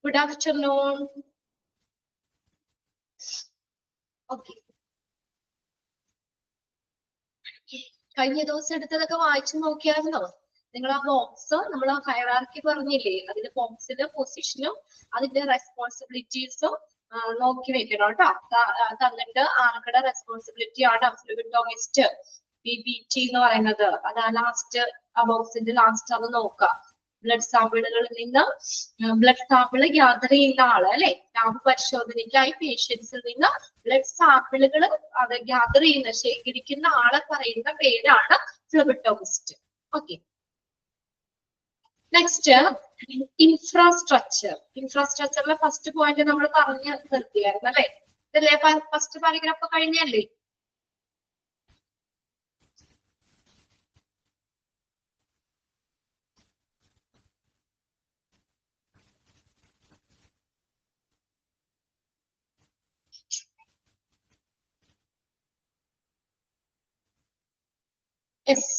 Good afternoon. Okay. കഴിഞ്ഞ ദിവസം എടുത്തതൊക്കെ വായിച്ചു നോക്കിയായിരുന്നോ? നിങ്ങൾ ആ ബോക്സ് നമ്മൾ ഹയറാർക്കി പറഞ്ഞില്ലേ, അതിന്റെ ബോക്സിന്റെ പൊസിഷനും അതിന്റെ റെസ്പോൺസിബിലിറ്റീസും നോക്കി വെക്കണം കേട്ടോ. തന്നിട്ട് ആർക്കടെ റെസ്പോൺസിബിലിറ്റി ആണ് അബ്സല്യൂട്ടോമിസ്റ്റ് BBT എന്ന് പറയുന്നത്. അതാ ലാസ്റ്റ് ആ ബോക്സിന്റെ ലാസ്റ്റ് അത് നോക്കാം. ബ്ലഡ് സാമ്പിളുകളിൽ നിന്ന് ബ്ലഡ് സാമ്പിള് ഗ്യാദർ ചെയ്യുന്ന ആള് അല്ലെ, ലാബ് പരിശോധനയ്ക്കായി പേഷ്യൻസിൽ നിന്ന് ബ്ലഡ് സാമ്പിളുകൾ അത് ഗ്യാദർ ചെയ്യുന്ന ശേഖരിക്കുന്ന ആളെ പറയുന്ന പേരാണ് ഫ്ലെബോട്ടോമിസ്റ്റ്. Okay, next infrastructure. ഇൻഫ്രാസ്ട്രക്ചറിലെ ഫസ്റ്റ് പോയിന്റ് നമ്മൾ പറഞ്ഞു നിർത്തിയായിരുന്നു അല്ലെ, ഇതല്ലേ ഫസ്റ്റ് പാരഗ്രാഫ് കഴിഞ്ഞല്ലേ? യെസ്,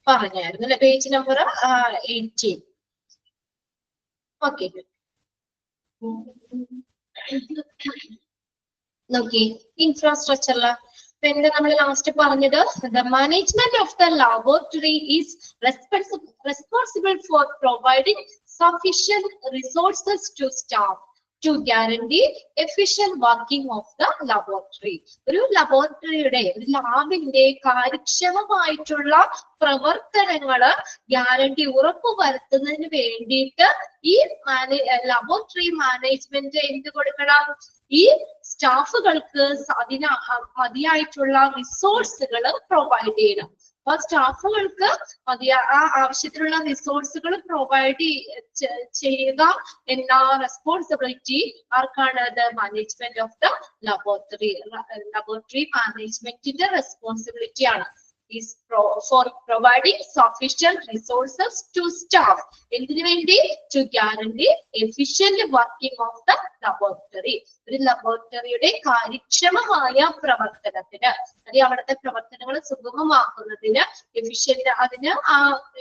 പറഞ്ഞായിരുന്നു അല്ലെ, പേജ് നമ്പർ 18. ഓക്കെ, നോക്കി ഇൻഫ്രാസ്ട്രക്ചറില് പിന്നെ നമ്മൾ ലാസ്റ്റ് പറഞ്ഞത് the management of the laboratory is responsible for providing sufficient resources to staff to guarantee efficient working of the laboratory. ഒരു ലബോറട്ടറിയുടെ ഒരു ലാബിന്റെ കാര്യക്ഷമമായിട്ടുള്ള പ്രവർത്തനങ്ങള് ഗ്യാരണ്ടി ഉറപ്പുവരുത്തുന്നതിന് വേണ്ടിയിട്ട് ഈ ലബോറട്ടറി മാനേജ്മെന്റ് എന്ത് കൊടുക്കണം? ഈ സ്റ്റാഫുകൾക്ക് അതിന് മതിയായിട്ടുള്ള റിസോഴ്സുകൾ പ്രൊവൈഡ് ചെയ്യണം. അപ്പൊ സ്റ്റാഫുകൾക്ക് ആവശ്യത്തിലുള്ള റിസോഴ്സുകൾ പ്രൊവൈഡ് ചെയ്യുക എന്ന റെസ്പോൺസിബിലിറ്റി ആർക്കാണ്? The management of the laboratory. Laboratory മാനേജ്മെന്റിന്റെ റെസ്പോൺസിബിലിറ്റി ആണ്. is for providing sufficient resources to staff. എന്തിനു വേണ്ടി? To guarantee efficient working of the laboratory. ഒരു ലബോറട്ടറിയുടെ കാര്യക്ഷമമായ പ്രവർത്തനത്തിന്, അല്ലെങ്കിൽ അവിടുത്തെ പ്രവർത്തനങ്ങൾ സുഗമമാക്കുന്നതിന്, എഫിഷ്യന്റ് അതിന്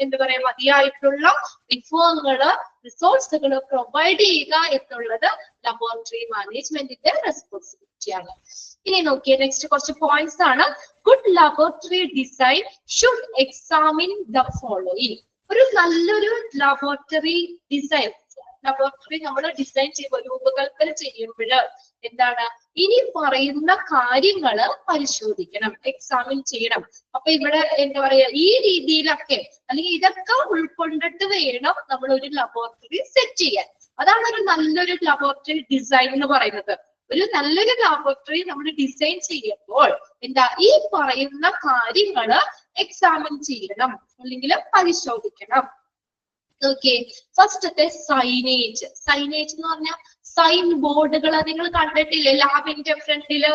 എന്താ പറയാ മതിയായിട്ടുള്ള വിഭവങ്ങള് റിസോഴ്സുകൾ പ്രൊവൈഡ് ചെയ്യുക എന്നുള്ളത് ലബോറട്ടറി മാനേജ്മെന്റിന്റെ റെസ്പോൺസിബിലിറ്റിയാണ്. ഇനി നോക്കിയേ, നെക്സ്റ്റ് കുറച്ച് പോയിന്റ്സ് ആണ്. Good laboratory design should examine the following. ഒരു നല്ലൊരു ലബോറട്ടറി ഡിസൈൻ, ലബോറട്ടറി നമ്മൾ ഡിസൈൻ ചെയ്യുമ്പോൾ, രൂപകൽപ്പന ചെയ്യുമ്പോൾ എന്താണ്? ഇനി പറയുന്ന കാര്യങ്ങള് പരിശോധിക്കണം, എക്സാമിൻ ചെയ്യണം. അപ്പൊ ഇവിടെ എന്താ പറയാ, ഈ രീതിയിലൊക്കെ അല്ലെങ്കിൽ ഇതൊക്കെ ഉൾക്കൊണ്ടിട്ട് വേണം നമ്മൾ ഒരു ലബോറട്ടറി സെറ്റ് ചെയ്യാൻ. അതാണ് ഒരു നല്ലൊരു ലബോറട്ടറി ഡിസൈൻ എന്ന് പറയുന്നത്. ഒരു നല്ലൊരു ലബോറട്ടറി നമ്മൾ ഡിസൈൻ ചെയ്യുമ്പോൾ എന്താ, ഈ പറയുന്ന കാര്യങ്ങള് എക്സാമിൻ ചെയ്യണം അല്ലെങ്കിൽ പരിശോധിക്കണം. ഓക്കെ, ഫസ്റ്റത്തെ സൈനേജ്. സൈനേജ് എന്ന് പറഞ്ഞാൽ സൈൻ ബോർഡുകൾ നിങ്ങൾ കണ്ടിട്ടില്ലേ ലാബിന്റെ ഫ്രണ്ടില്?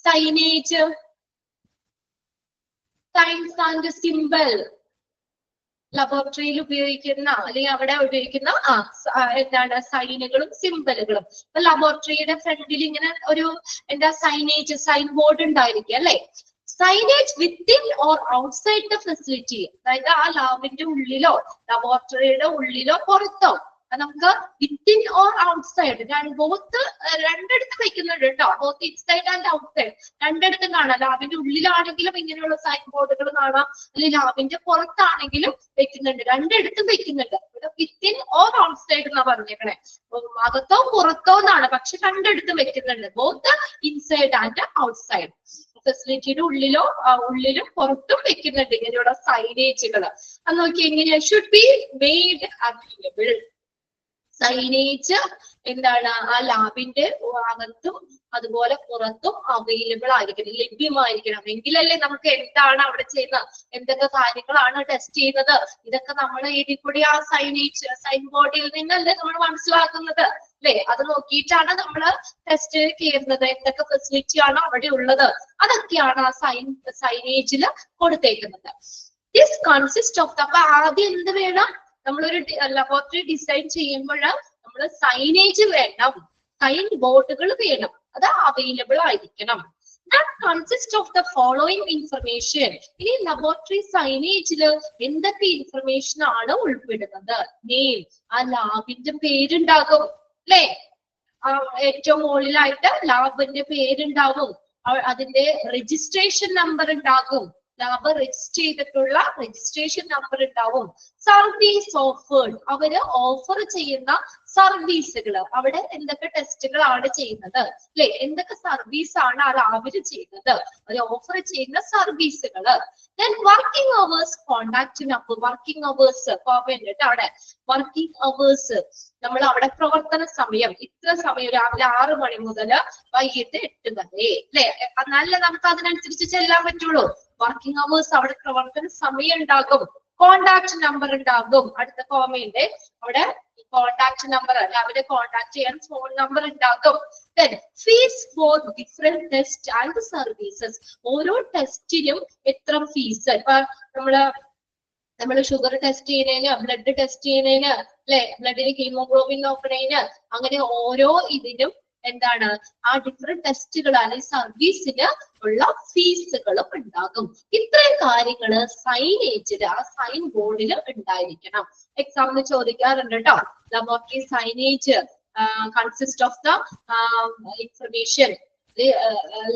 സൈനേജ്, സൈൻസ് ആൻഡ് സിമ്പിൾ, ലബോറട്ടറിയിൽ ഉപയോഗിക്കുന്ന അല്ലെങ്കിൽ അവിടെ ഉപയോഗിക്കുന്ന എന്താണ് സൈനുകളും സിംബലുകളും. അപ്പൊ ലബോറട്ടറിയുടെ ഫ്രണ്ടിൽ ഇങ്ങനെ ഒരു എന്താ സൈനേജ്, സൈൻ ബോർഡ് ഉണ്ടായിരിക്കും അല്ലെ. Signage within or outside the facility, അതായത് ആ ലാബിന്റെ ഉള്ളിലോ ലബോറട്ടറിയുടെ ഉള്ളിലോ പുറത്തോ, നമുക്ക് വിത്തിൻ ഓർ ഔട്ട്സൈഡ് ബോത്ത് രണ്ടിടത്ത് വെക്കുന്നുണ്ട് കേട്ടോ. ബോത്ത് ഇൻസൈഡ് ആൻഡ് ഔട്ട്സൈഡ് രണ്ടിടത്തും കാണാം. ലാബിന്റെ ഉള്ളിലാണെങ്കിലും ഇങ്ങനെയുള്ള സൈൻ ബോർഡുകൾ കാണാം, അല്ലെങ്കിൽ ലാബിന്റെ പുറത്താണെങ്കിലും വെക്കുന്നുണ്ട്, രണ്ടിടത്തും വെക്കുന്നുണ്ട്. ഇവിടെ വിത്തിൻ ഓർ ഔട്ട്സൈഡ് എന്നാ പറഞ്ഞേക്കണേ, അകത്തോ പുറത്തോ എന്നാണ്, പക്ഷെ രണ്ടിടത്തും വെക്കുന്നുണ്ട്. Both inside and outside. ഫെസിലിറ്റിയുടെ ഉള്ളിലും പുറത്തും വെക്കുന്നുണ്ട് ഇങ്ങനെയുള്ള സൈനേജുകൾ. അത് നോക്കി എങ്ങനെയാ? Should be made available. Signage എന്താണ്? ആ ലാബിന്റെ അകത്തും അതുപോലെ പുറത്തും അവൈലബിൾ ആയിരിക്കണം, ലഭ്യമായിരിക്കണം. എങ്കിലല്ലേ നമുക്ക് എന്താണ് അവിടെ ചെയ്യുന്നത്, എന്തൊക്കെ കാര്യങ്ങളാണ് ടെസ്റ്റ് ചെയ്യുന്നത്, ഇതൊക്കെ നമ്മൾ ഇതിൽ കൂടി ആ സൈനേജ്, സൈൻ ബോർഡിൽ നിന്നല്ലേ നമ്മൾ മനസ്സിലാക്കുന്നത് അല്ലെ. അത് നോക്കിയിട്ടാണ് നമ്മൾ ടെസ്റ്റ് ചെയ്യുന്നത്, എന്തൊക്കെ ഫെസിലിറ്റി ആണ് അവിടെ ഉള്ളത്, അതൊക്കെയാണ് ആ സൈനേജിൽ കൊടുത്തേക്കുന്നത്. ദിസ് കൺസിസ്റ്റ് ഓഫ് ദ, അപ്പൊ ആദ്യം എന്ത് വേണം? നമ്മളൊരു ലബോറട്ടറി ഡിസൈൻ ചെയ്യുമ്പോൾ നമ്മൾ സൈനേജ് വേണം, സൈൻ ബോർഡുകൾ വേണം, അത് അവൈലബിൾ ആയിരിക്കണം. That consists of the following information. ഇനി ലബോറട്ടറി സൈനേജില് എന്തൊക്കെ ഇൻഫർമേഷൻ ആണ് ഉൾപ്പെടുന്നത്? നെയിം, ആ ലാബിന്റെ പേരുണ്ടാകും. അല്ലെ? ഏറ്റവും മുകളിലായിട്ട് ലാബിന്റെ പേരുണ്ടാവും, അതിന്റെ രജിസ്ട്രേഷൻ നമ്പർ ഉണ്ടാകും, ലാബ് രജിസ്റ്റർ ചെയ്തിട്ടുള്ള രജിസ്ട്രേഷൻ നമ്പർ ഉണ്ടാവും. സർവീസ് ഓഫേർഡ്, അവര് ഓഫർ ചെയ്യുന്ന സർവീസുകൾ, അവിടെ എന്തൊക്കെ ടെസ്റ്റുകളാണ് ചെയ്യുന്നത് അല്ലെ, എന്തൊക്കെ സർവീസ് ആണ് ആ ലാബിൽ ചെയ്യുന്നത്, അവർ ഓഫർ ചെയ്യുന്ന സർവീസുകൾ. Then working hours, contact number, working hours അവിടെ വർക്കിംഗ് അവേഴ്സ്, നമ്മൾ അവിടെ പ്രവർത്തന സമയം ഇത്ര സമയം, രാവിലെ 6 മണി മുതൽ വൈകിട്ട് 8 വരെ അല്ലെ, എന്നാലേ നമുക്ക് അതിനനുസരിച്ച് ചെല്ലാൻ പറ്റുള്ളൂ. വർക്കിംഗ് അവേഴ്സ്, അവിടെ പ്രവർത്തന സമയം ഉണ്ടാകും, കോണ്ടാക്ട് നമ്പർ ഉണ്ടാകും, അടുത്ത കോമയുണ്ട് അവിടെ കോണ്ടാക്ട് നമ്പർ, അവരെ കോണ്ടാക്ട് ചെയ്യാൻ ഫോൺ നമ്പർ ഉണ്ടാകും. Then fees for different tests and services, ഓരോ ടെസ്റ്റിനും എത്ര ഫീസ്, ഇപ്പൊ നമ്മള് ഷുഗർ ടെസ്റ്റ് ചെയ്യുന്നതിന്, ബ്ലഡ് ടെസ്റ്റ് ചെയ്യുന്നതിന് അല്ലെ, ബ്ലഡിന് ഹീമോഗ്ലോബിൻ നോക്കുന്നതിന്, അങ്ങനെ ഓരോ ഇതിനും എന്താണ് ആ ഡിഫറെന്റ് ടെസ്റ്റുകൾ അല്ലെങ്കിൽ സർവീസിന് ഉള്ള ഫീസുകളും ഉണ്ടാകും. ഇത്രയും കാര്യങ്ങള് സൈനേജില്, ആ സൈൻ ബോർഡിൽ ഉണ്ടായിരിക്കണം. എക്സാമിന് ചോദിക്കാറുണ്ട് കേട്ടോ. Laboratory signage consist of the information,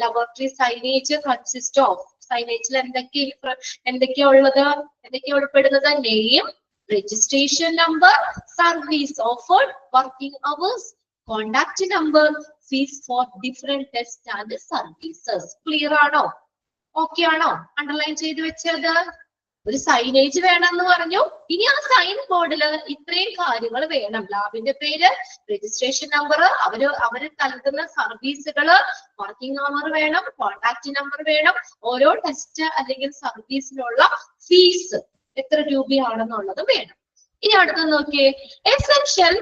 laboratory signage consist of, സൈനേജിൽ എന്തൊക്കെയാ ഉള്ളത്, എന്തൊക്കെയാ ഉൾപ്പെടുന്നത്? Name, registration number, service offered, working hours, contact number, fees for different test and services. Clear ആണോ? ഓക്കെ ആണോ? അണ്ടർലൈൻ ചെയ്ത് വെച്ചത്. ഒരു സൈനേജ് വേണമെന്ന് പറഞ്ഞു. ഇനി ആ സൈൻ ബോർഡിൽ ഇത്രയും കാര്യങ്ങൾ വേണം. ലാബിന്റെ പേര്, രജിസ്ട്രേഷൻ നമ്പർ, അവര് നൽകുന്ന സർവീസുകള്, വർക്കിംഗ് അവർ വേണം, കോണ്ടാക്ട് നമ്പർ വേണം, ഓരോ ടെസ്റ്റ് അല്ലെങ്കിൽ സർവീസിനുള്ള ഫീസ് എത്ര രൂപയാണെന്നുള്ളത് വേണം. ഇനി അടുത്തത് നോക്കിയേ, essential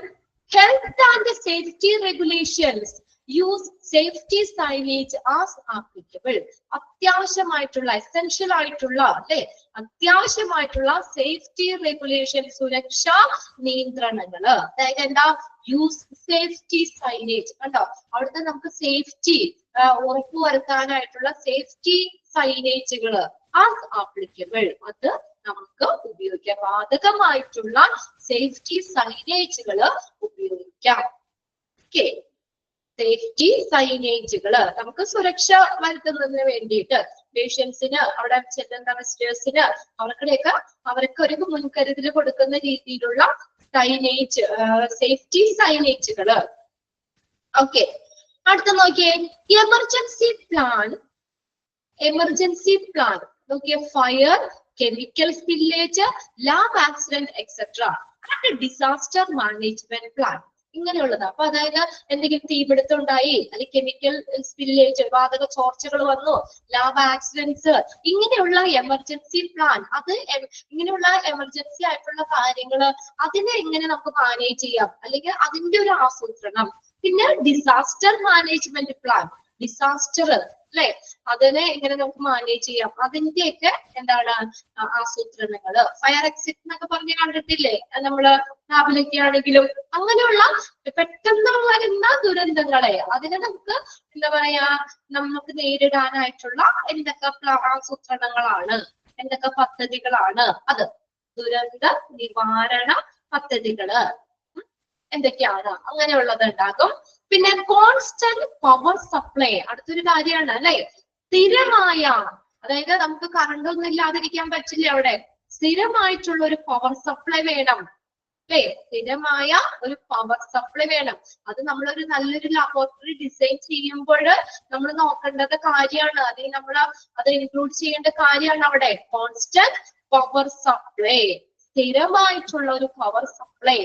health and safety regulations, use safety signage as applicable. അത്യാവശ്യമായിട്ടുള്ള, എസെൻഷ്യൽ ആയിട്ടുള്ള അല്ലെ, അത്യാവശ്യമായിട്ടുള്ള സേഫ്റ്റി റെഗുലേഷൻ, സുരക്ഷാ നിയന്ത്രണങ്ങള്, അതായത് എന്താ, യൂസ് സേഫ്റ്റി സൈനേജ്. കണ്ടോ, അവിടുത്തെ നമുക്ക് സേഫ്റ്റി ഉറപ്പുവരുത്താനായിട്ടുള്ള സേഫ്റ്റി സൈനേജുകള് ആസ് ആപ്ലിക്കബിൾ, അത് നമുക്ക് ഉപയോഗിക്കാം. ബാധകമായിട്ടുള്ള സേഫ്റ്റി സൈനേജുകള് ഉപയോഗിക്കാം. ഓക്കെ, സേഫ്റ്റി സൈനേജുകള് നമുക്ക് സുരക്ഷ വരുത്തുന്നതിന് വേണ്ടിയിട്ട്, പേഷ്യൻസിന്, അവിടെ ചെല്ലുന്ന വിസിറ്റേഴ്സിന് അവർക്ക് ഒരു മുൻകരുതൽ കൊടുക്കുന്ന രീതിയിലുള്ള സൈനേജ്, സേഫ്റ്റി സൈനേജുകള്. ഓക്കെ, അടുത്ത നോക്കിയേ, എമർജൻസി പ്ലാൻ. എമർജൻസി പ്ലാൻ നോക്കിയേ, fire, chemical spillage, lab accident, etc. and disaster management plan. ഇങ്ങനെയുള്ളത്. അപ്പൊ അതായത് എന്തെങ്കിലും തീപിടുത്തം ഉണ്ടായി, അല്ലെങ്കിൽ കെമിക്കൽ സ്പില്ലേജ്, വാതക ചോർച്ചകൾ വന്നു, ലാബ് ആക്സിഡന്റ്സ്, ഇങ്ങനെയുള്ള എമർജൻസി പ്ലാൻ, അത് ഇങ്ങനെയുള്ള എമർജൻസി ആയിട്ടുള്ള കാര്യങ്ങള് അതിനെ എങ്ങനെ നമുക്ക് മാനേജ് ചെയ്യാം, അല്ലെങ്കിൽ അതിന്റെ ഒരു ആസൂത്രണം. പിന്നെ ഡിസാസ്റ്റർ മാനേജ്മെന്റ് പ്ലാൻ, ഡിസാസ്റ്റർ അല്ലെ, അതിനെ എങ്ങനെ നമുക്ക് മാനേജ് ചെയ്യാം, അതിന്റെയൊക്കെ എന്താണ് ആസൂത്രണങ്ങള്. ഫയർ എക്സിറ്റ് എന്നൊക്കെ പറഞ്ഞ് കണ്ടിട്ടില്ലേ നമ്മള് ലാബിലൊക്കെ ആണെങ്കിലും. അങ്ങനെയുള്ള പെട്ടെന്ന് വരുന്ന ദുരന്തങ്ങളെ അതിനെ നമുക്ക് എന്താ പറയാ, നമുക്ക് നേരിടാനായിട്ടുള്ള എന്തൊക്കെ ആസൂത്രണങ്ങളാണ്, എന്തൊക്കെ പദ്ധതികളാണ്, അത് ദുരന്ത നിവാരണ പദ്ധതികള് എന്തൊക്കെയാണ്, അങ്ങനെയുള്ളത് ഉണ്ടാകും. പിന്നെ കോൺസ്റ്റന്റ് പവർ സപ്ലൈ, അടുത്തൊരു കാര്യമാണ് അല്ലെ, സ്ഥിരമായ, അതായത് നമുക്ക് കറണ്ട് ഒന്നും ഇല്ലാതിരിക്കാൻ പറ്റില്ല, അവിടെ സ്ഥിരമായിട്ടുള്ള ഒരു പവർ സപ്ലൈ വേണം അല്ലെ, സ്ഥിരമായ ഒരു പവർ സപ്ലൈ വേണം. അത് നമ്മളൊരു നല്ലൊരു ലബോറട്ടറി ഡിസൈൻ ചെയ്യുമ്പോൾ നമ്മൾ നോക്കേണ്ടത് കാര്യമാണ്, അതിൽ നമ്മൾ അത് ഇൻക്ലൂഡ് ചെയ്യേണ്ട കാര്യമാണ് അവിടെ. കോൺസ്റ്റന്റ് പവർ സപ്ലൈ, സ്ഥിരമായിട്ടുള്ള ഒരു പവർ സപ്ലൈ.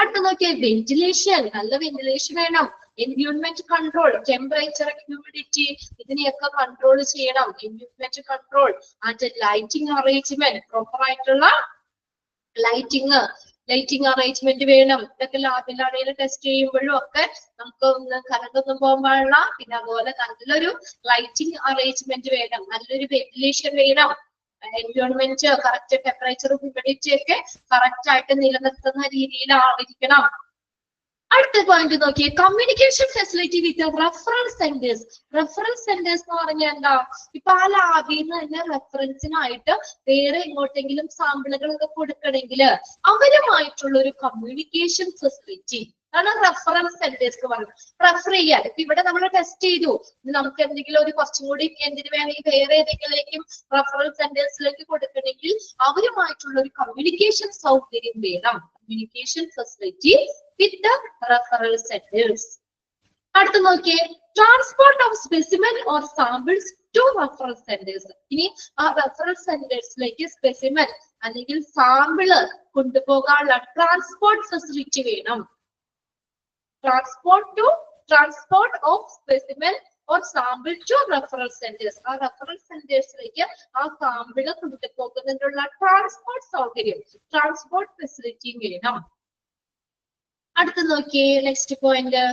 അടുത്ത നോക്കിയാൽ വെന്റിലേഷൻ, നല്ല വെന്റിലേഷൻ വേണം. എൻവയോൺമെന്റ് കൺട്രോൾ, ടെമ്പറേച്ചർ, ഹ്യൂമിഡിറ്റി, ഇതിനെയൊക്കെ കൺട്രോൾ ചെയ്യണം. Environment control and lighting arrangement, proper ആയിട്ടുള്ള ലൈറ്റിംഗ് അറേഞ്ച്മെന്റ് വേണം. ഇതൊക്കെ ലാബിലാണെങ്കിലും ടെസ്റ്റ് ചെയ്യുമ്പോഴും ഒക്കെ നമുക്ക് കറണ്ടൊന്നും പോകാൻ പാടില്ല. പിന്നെ അതുപോലെ നല്ലൊരു ലൈറ്റിംഗ് അറേഞ്ച്മെന്റ് വേണം, നല്ലൊരു വെന്റിലേഷൻ വേണം. എൻവയോൺമെന്റ് കറക്റ്റ്, ടെമ്പറേച്ചറും ഹ്യൂമിഡിറ്റി ഒക്കെ കറക്റ്റ് ആയിട്ട് നിലനിർത്തുന്ന രീതിയിലായിരിക്കണം. അടുത്ത പോയിന്റ് നോക്കിയേ, communication facility with reference centres. Reference centres എന്ന് പറഞ്ഞാൽ എന്താ, ഇപ്പൊ ആ ലാബിൽ നിന്ന് തന്നെ റെഫറൻസിനായിട്ട് വേറെ എങ്ങോട്ടെങ്കിലും സാമ്പിളുകളൊക്കെ കൊടുക്കണമെങ്കിൽ അവരുമായിട്ടുള്ള ഒരു കമ്മ്യൂണിക്കേഷൻ ഫെസിലിറ്റി അതാണ് റെഫറൻസ് സെന്റേഴ്സ് എന്ന് പറയുന്നത്. റെഫർ ചെയ്യാൻ ഇപ്പൊ ഇവിടെ നമ്മൾ ടെസ്റ്റ് ചെയ്തു, നമുക്ക് എന്തെങ്കിലും ഒരു കുറച്ചും കൂടി എന്തിനു വേണമെങ്കിൽ വേറെ ഏതെങ്കിലും റെഫറൻസ് സെന്റേഴ്സിലേക്ക് കൊടുക്കണമെങ്കിൽ അവരുമായിട്ടുള്ള ഒരു കമ്മ്യൂണിക്കേഷൻ സൗകര്യം വേണം. Communication facility with the referral centres. അടുത്ത് നോക്കിയേ, transport of specimen or samples to reference centres. ഇനി ആ റെഫറൻസ് സെന്റേഴ്സിലേക്ക് സ്പെസിമെൻ അല്ലെങ്കിൽ സാമ്പിള് കൊണ്ടുപോകാനുള്ള ട്രാൻസ്പോർട്ട് ഫെസിലിറ്റി വേണം. Transport of specimen or sample to reference centres. ആ റെഫറൻസ് സെന്റേഴ്സിലേക്ക് ആ സാമ്പിള് കൊണ്ടുപോകുന്നതിനുള്ള ട്രാൻസ്പോർട്ട് സൗകര്യം, ട്രാൻസ്പോർട്ട് ഫെസിലിറ്റി വേണം. അടുത്ത് നോക്കിയേ, next point,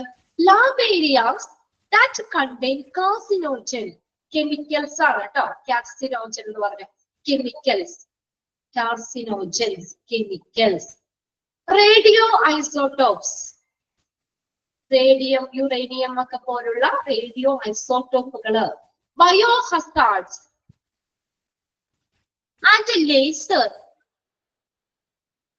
lab areas that contain carcinogen chemicals ആണ് കേട്ടോ. കാർസിനോജൻ എന്ന് പറഞ്ഞ chemicals, carcinogens chemicals. Radio isotopes, radium uranium ഒക്കെ പോലുള്ള റേഡിയോ ഐസോട്ടോപ്പുകള്. Bio hazards and laser.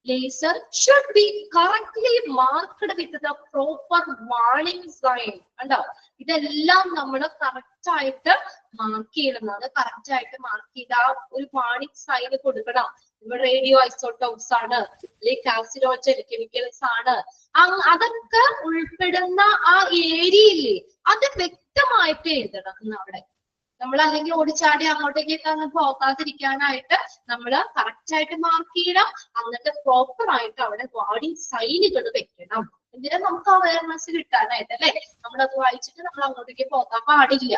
Laser should be correctly marked with the proper warning sign. കണ്ടോ, ഇതെല്ലാം നമ്മൾ കറക്റ്റ് ആയിട്ട് മാർക്ക് ചെയ്യണം. കറക്റ്റ് ആയിട്ട് മാർക്ക് ചെയ്ത ഒരു വാർണിംഗ് സൈൻ കൊടുക്കണം. ഇവിടെ റേഡിയോ ഐസോട്ടോപ്സ് ആണ്, അല്ലെങ്കിൽ കാർസിനോജൻ കെമിക്കൽസ് ആണ്, അതൊക്കെ ഉൾപ്പെടുന്ന ആ ഏരിയയില്ലേ അത് വ്യക്തമായിട്ട് എഴുതണം. അവിടെ നമ്മൾ അല്ലെങ്കിൽ ഓടിച്ചാടി അങ്ങോട്ടേക്കൊക്കെ അങ്ങ് പോകാതിരിക്കാനായിട്ട് നമ്മൾ കറക്റ്റ് ആയിട്ട് മാർക്ക് ചെയ്യണം. എന്നിട്ട് പ്രോപ്പർ ആയിട്ട് അവിടെ വാർണിംഗ് സൈനുകൾ വെക്കണം. എന്തിനാ, നമുക്ക് അവയർനെസ് കിട്ടാനായിട്ട് അല്ലെ. നമ്മളത് വായിച്ചിട്ട് നമ്മൾ അങ്ങോട്ടേക്ക് പോകാൻ പാടില്ല.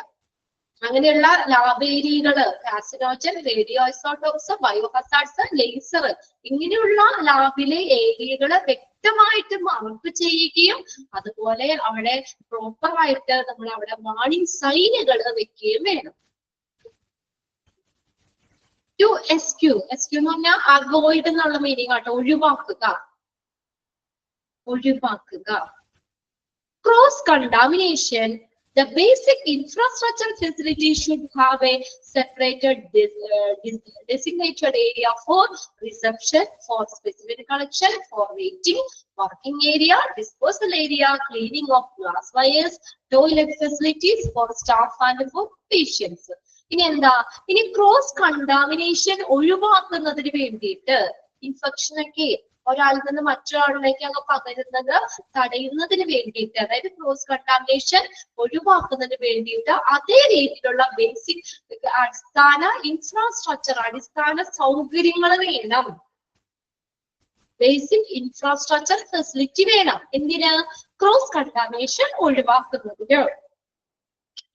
അങ്ങനെയുള്ള ലാബ് ഏരിയകള്, carcinogen, radio isotopes, biohazards, laser, ഇങ്ങനെയുള്ള ലാബിലെ ഏരിയകള് വ്യക്തമായിട്ട് മാർക്ക് ചെയ്യുകയും അതുപോലെ അവിടെ പ്രോപ്പർ ആയിട്ട് നമ്മൾ അവിടെ വാർണിംഗ് സൈനുകൾ വെക്കുകയും വേണം. എസ്ക്യൂ എന്ന് പറഞ്ഞാൽ അവോയ്ഡ് എന്നുള്ള മീനിങ് ആട്ടോ, ഒഴിവാക്കുക, ഒഴിവാക്കുക. Cross contamination. The basic infrastructure facility should have a separated designated area for reception, for specimen collection, for waiting, working area, disposal area, cleaning of glass wires, toilet facilities for staff and for patients. ഇനി എന്താ, ഇനി cross contamination ഒഴിവാക്കുന്നതിന് വേണ്ടിയിട്ട് infection ഒക്കെ ഒരാളിൽ നിന്ന് മറ്റൊരാളിലേക്ക് അങ്ങ് പകരുന്നത് തടയുന്നതിന് വേണ്ടിയിട്ട്, അതായത് ക്രോസ് കണ്ടാമിനേഷൻ ഒഴിവാക്കുന്നതിന് വേണ്ടിയിട്ട് അതേ രീതിയിലുള്ള ബേസിക് അടിസ്ഥാന ഇൻഫ്രാസ്ട്രക്ചർ, അടിസ്ഥാന സൗകര്യങ്ങൾ വേണം. ബേസിക് ഇൻഫ്രാസ്ട്രക്ചർ ഫെസിലിറ്റി വേണം. എന്തിന്, ക്രോസ് കണ്ടാമിനേഷൻ ഒഴിവാക്കുന്നതിന്.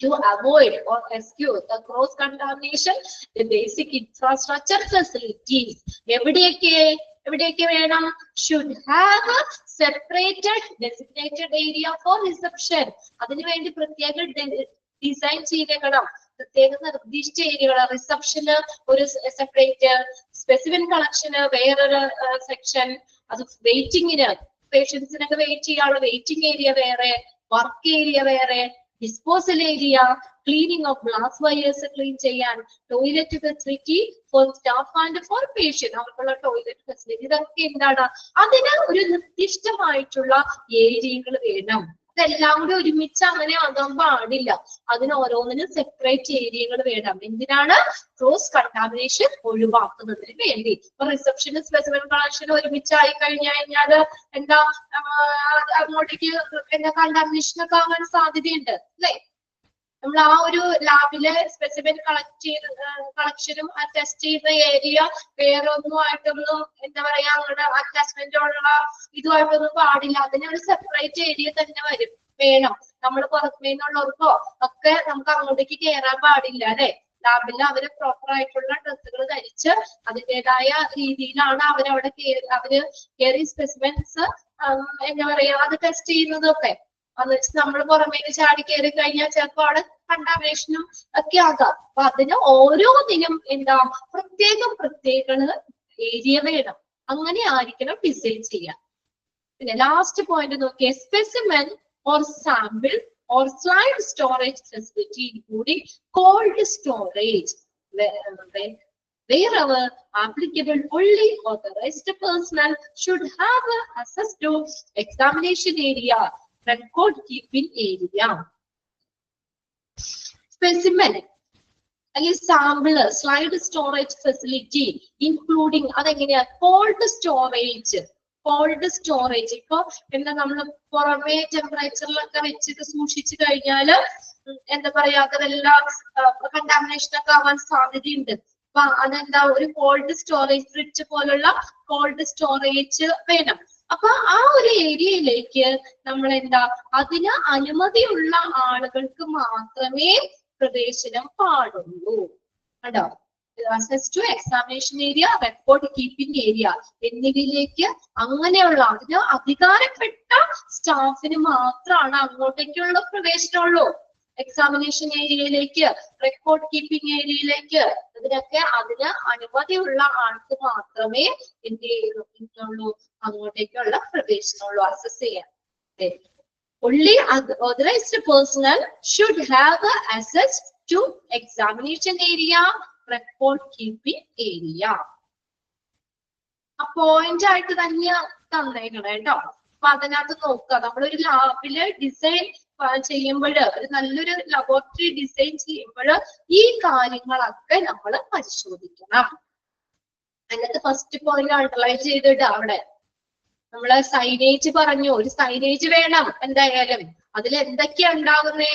To avoid or rescue the cross contamination, the basic infrastructure facilities എവിടെയൊക്കെ വേണം, should have a separated designated area for reception. അതിനുവേണ്ടി പ്രത്യേക ഡിസൈൻ ചെയ്തേക്കണം, പ്രത്യേക നിർദ്ദിഷ്ട ഏരിയകൾ. റിസപ്ഷന് ഒരു സെപ്പറേറ്റ്, സ്പെസിമെൻ കളക്ഷന് വേറൊരു സെക്ഷൻ, അത് വെയിറ്റിങ്ങിന് പേഷ്യൻസിനൊക്കെ വെയിറ്റ് ചെയ്യാനുള്ള വെയിറ്റിംഗ് ഏരിയ വേറെ, വർക്ക് ഏരിയ വേറെ, disposal area, cleaning of glass wares clean ചെയ്യാൻ, toilet facility for staff and for patient, അവർക്കുള്ള ടോയ്ലറ്റ് ഫെസിലിറ്റി. ഇതൊക്കെ എന്താണ്, അതിന് ഒരു നിർദ്ദിഷ്ടമായിട്ടുള്ള ഏരിയകൾ വേണം. ഇതെല്ലാം കൂടി ഒരുമിച്ച് അങ്ങനെ ആകാൻ പാടില്ല. അതിന് ഓരോന്നിനും സെപ്പറേറ്റ് ഏരിയകൾ വേണം. എന്തിനാണ്, ക്രോസ് കണ്ടാമിനേഷൻ ഒഴിവാക്കുന്നതിന് വേണ്ടി. ഇപ്പൊ റിസപ്ഷനും സ്പെസിമെൻ കളക്ഷനും ഒരുമിച്ചായി കഴിഞ്ഞാല് എന്താ, അങ്ങോട്ടേക്ക് എന്താ കണ്ടാമിനേഷൻ ഒക്കെ ആകാൻ സാധ്യതയുണ്ട് അല്ലെ. നമ്മൾ ആ ഒരു ലാബിലെ സ്പെസിമെൻ കളക്ഷനും ടെസ്റ്റ് ചെയ്യുന്ന ഏരിയ വേറെ ഒന്നുമായിട്ടൊന്നും എന്താ പറയാ, അങ്ങോട്ട് അറ്റാച്ച്മെന്റുള്ള ഇതുമായിട്ടൊന്നും പാടില്ല. അതിന് ഒരു സെപ്പറേറ്റ് ഏരിയ തന്നെ വേണം. നമ്മൾ പുറമേ നിന്നുള്ളവർക്കോ ഒക്കെ നമുക്ക് അങ്ങോട്ടേക്ക് കയറാൻ പാടില്ല അല്ലെ. ലാബിൽ അവര് പ്രോപ്പർ ആയിട്ടുള്ള ഡ്രസ്സുകൾ ധരിച്ച് അതിൻ്റെതായ രീതിയിലാണ് അവരവിടെ കയറി സ്പെസിമെൻസ് എന്താ പറയാ അത് ടെസ്റ്റ് ചെയ്യുന്നതൊക്കെ. എന്ന് വെച്ചാൽ നമ്മൾ പുറമേ ചാടി കയറി കഴിഞ്ഞാൽ ചിലപ്പോൾ അവിടെ കണ്ടാമിനേഷനും ഒക്കെ ആകാം. അപ്പൊ അതിന് ഓരോന്നിനും എന്താ പ്രത്യേക ഏരിയ വേണം. അങ്ങനെ ആയിരിക്കണം ഡിസൈൻ ചെയ്യാൻ. പിന്നെ ലാസ്റ്റ് പോയിന്റ് നോക്കിയേ, specimen or sample or slide storage facility including cold storage. Wherever applicable, only authorized personnel should have access to examination area, record keeping area. Specimen, sample, slide storage facility, including cold storage. Cold storage. ഇപ്പൊ എന്താ നമ്മൾ പുറമേ ടെമ്പറേച്ചറിലൊക്കെ വെച്ചിട്ട് സൂക്ഷിച്ചു കഴിഞ്ഞാല് എന്താ പറയാ അതെല്ലാം കണ്ടാമിനേഷൻ ഒക്കെ ആവാൻ സാധ്യതയുണ്ട്. അപ്പൊ അതെന്താ ഒരു കോൾഡ് സ്റ്റോറേജ് ഫ്രിഡ്ജ് പോലുള്ള കോൾഡ് സ്റ്റോറേജ് വേണം. അപ്പൊ ആ ഒരു ഏരിയയിലേക്ക് നമ്മൾ എന്താ അതിന് അനുമതിയുള്ള ആളുകൾക്ക് മാത്രമേ പ്രവേശനം പാടുള്ളൂ. കണ്ടോ? access to examination area, record keeping area എന്നിവയിലേക്ക് അങ്ങനെയുള്ള അതിന് അധികാരപ്പെട്ട സ്റ്റാഫിന് മാത്രമാണ് അങ്ങോട്ടേക്കുള്ള പ്രവേശനമുള്ളൂ. എക്സാമിനേഷൻ ഏരിയയിലേക്ക്, റെക്കോർഡ് കീപ്പിംഗ് ഏരിയയിലേക്ക് ഇതിനൊക്കെ അതിന് അനുമതിയുള്ള ആൾക്ക് മാത്രമേ എന്ത് ചെയ്യുള്ളൂ, അങ്ങോട്ടേക്കുള്ള പ്രവേശനമുള്ളൂ, അക്സസ് ചെയ്യാൻ. Only authorized personnel should have access to examination area, record keeping area. ആ പോയിന്റ് ആയിട്ട് തന്നെ തന്നേക്കണം കേട്ടോ. അപ്പൊ അതിനകത്ത് നോക്കുക, നമ്മളൊരു ലാബില് ഡിസൈൻ ചെയ്യുമ്പോൾ, ഒരു നല്ലൊരു ലബോറട്ടറി ഡിസൈൻ ചെയ്യുമ്പോൾ ഈ കാര്യങ്ങളൊക്കെ നമ്മൾ പരിശോധിക്കണം. അതിനകത്ത് ഫസ്റ്റ് പോയിന്റ് അണ്ടർലൈൻ ചെയ്തിട്ട് അവിടെ നമ്മള് സൈനേജ് പറഞ്ഞു, ഒരു സൈനേജ് വേണം എന്തായാലും. അതിൽ എന്തൊക്കെയാ ഉണ്ടാകുന്നേ?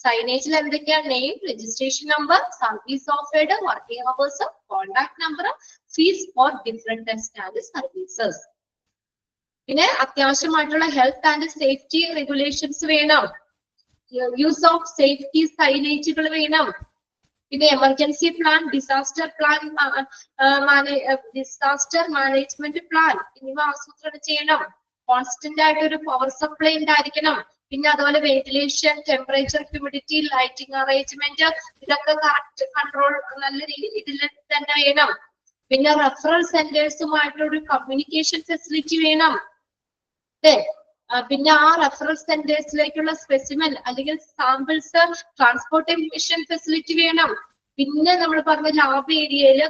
സൈനേജിൽ എന്തൊക്കെയാ? Name, registration number, service offered, working hours, contact number, fees for different test and services. പിന്നെ അത്യാവശ്യമായിട്ടുള്ള ഹെൽത്ത് ആൻഡ് സേഫ്റ്റി റെഗുലേഷൻസ് വേണം. യൂസ് ഓഫ് സേഫ്റ്റി സൈനേജുകൾ വേണം. പിന്നെ emergency plan, disaster plan, disaster management plan എന്നിവ ആസൂത്രണം ചെയ്യണം. കോൺസ്റ്റന്റ് ആയിട്ട് ഒരു പവർ സപ്ലൈ ഉണ്ടായിരിക്കണം. പിന്നെ അതുപോലെ ventilation, temperature, humidity, lighting arrangement ഇതൊക്കെ കറക്റ്റ് കൺട്രോൾ നല്ല രീതിയിൽ ഇതിൽ തന്നെ വേണം. പിന്നെ റെഫറൽ സെന്റേഴ്സുമായിട്ടൊരു കമ്മ്യൂണിക്കേഷൻ ഫെസിലിറ്റി വേണം. പിന്നെ ആ റെഫറൽ സെന്റേഴ്സിലേക്കുള്ള സ്പെസിമെൻ അല്ലെങ്കിൽ സാമ്പിൾസ് ട്രാൻസ്പോർട്ടേഷൻ ഫെസിലിറ്റി വേണം. പിന്നെ നമ്മൾ പറഞ്ഞ ലാബ് ഏരിയയിൽ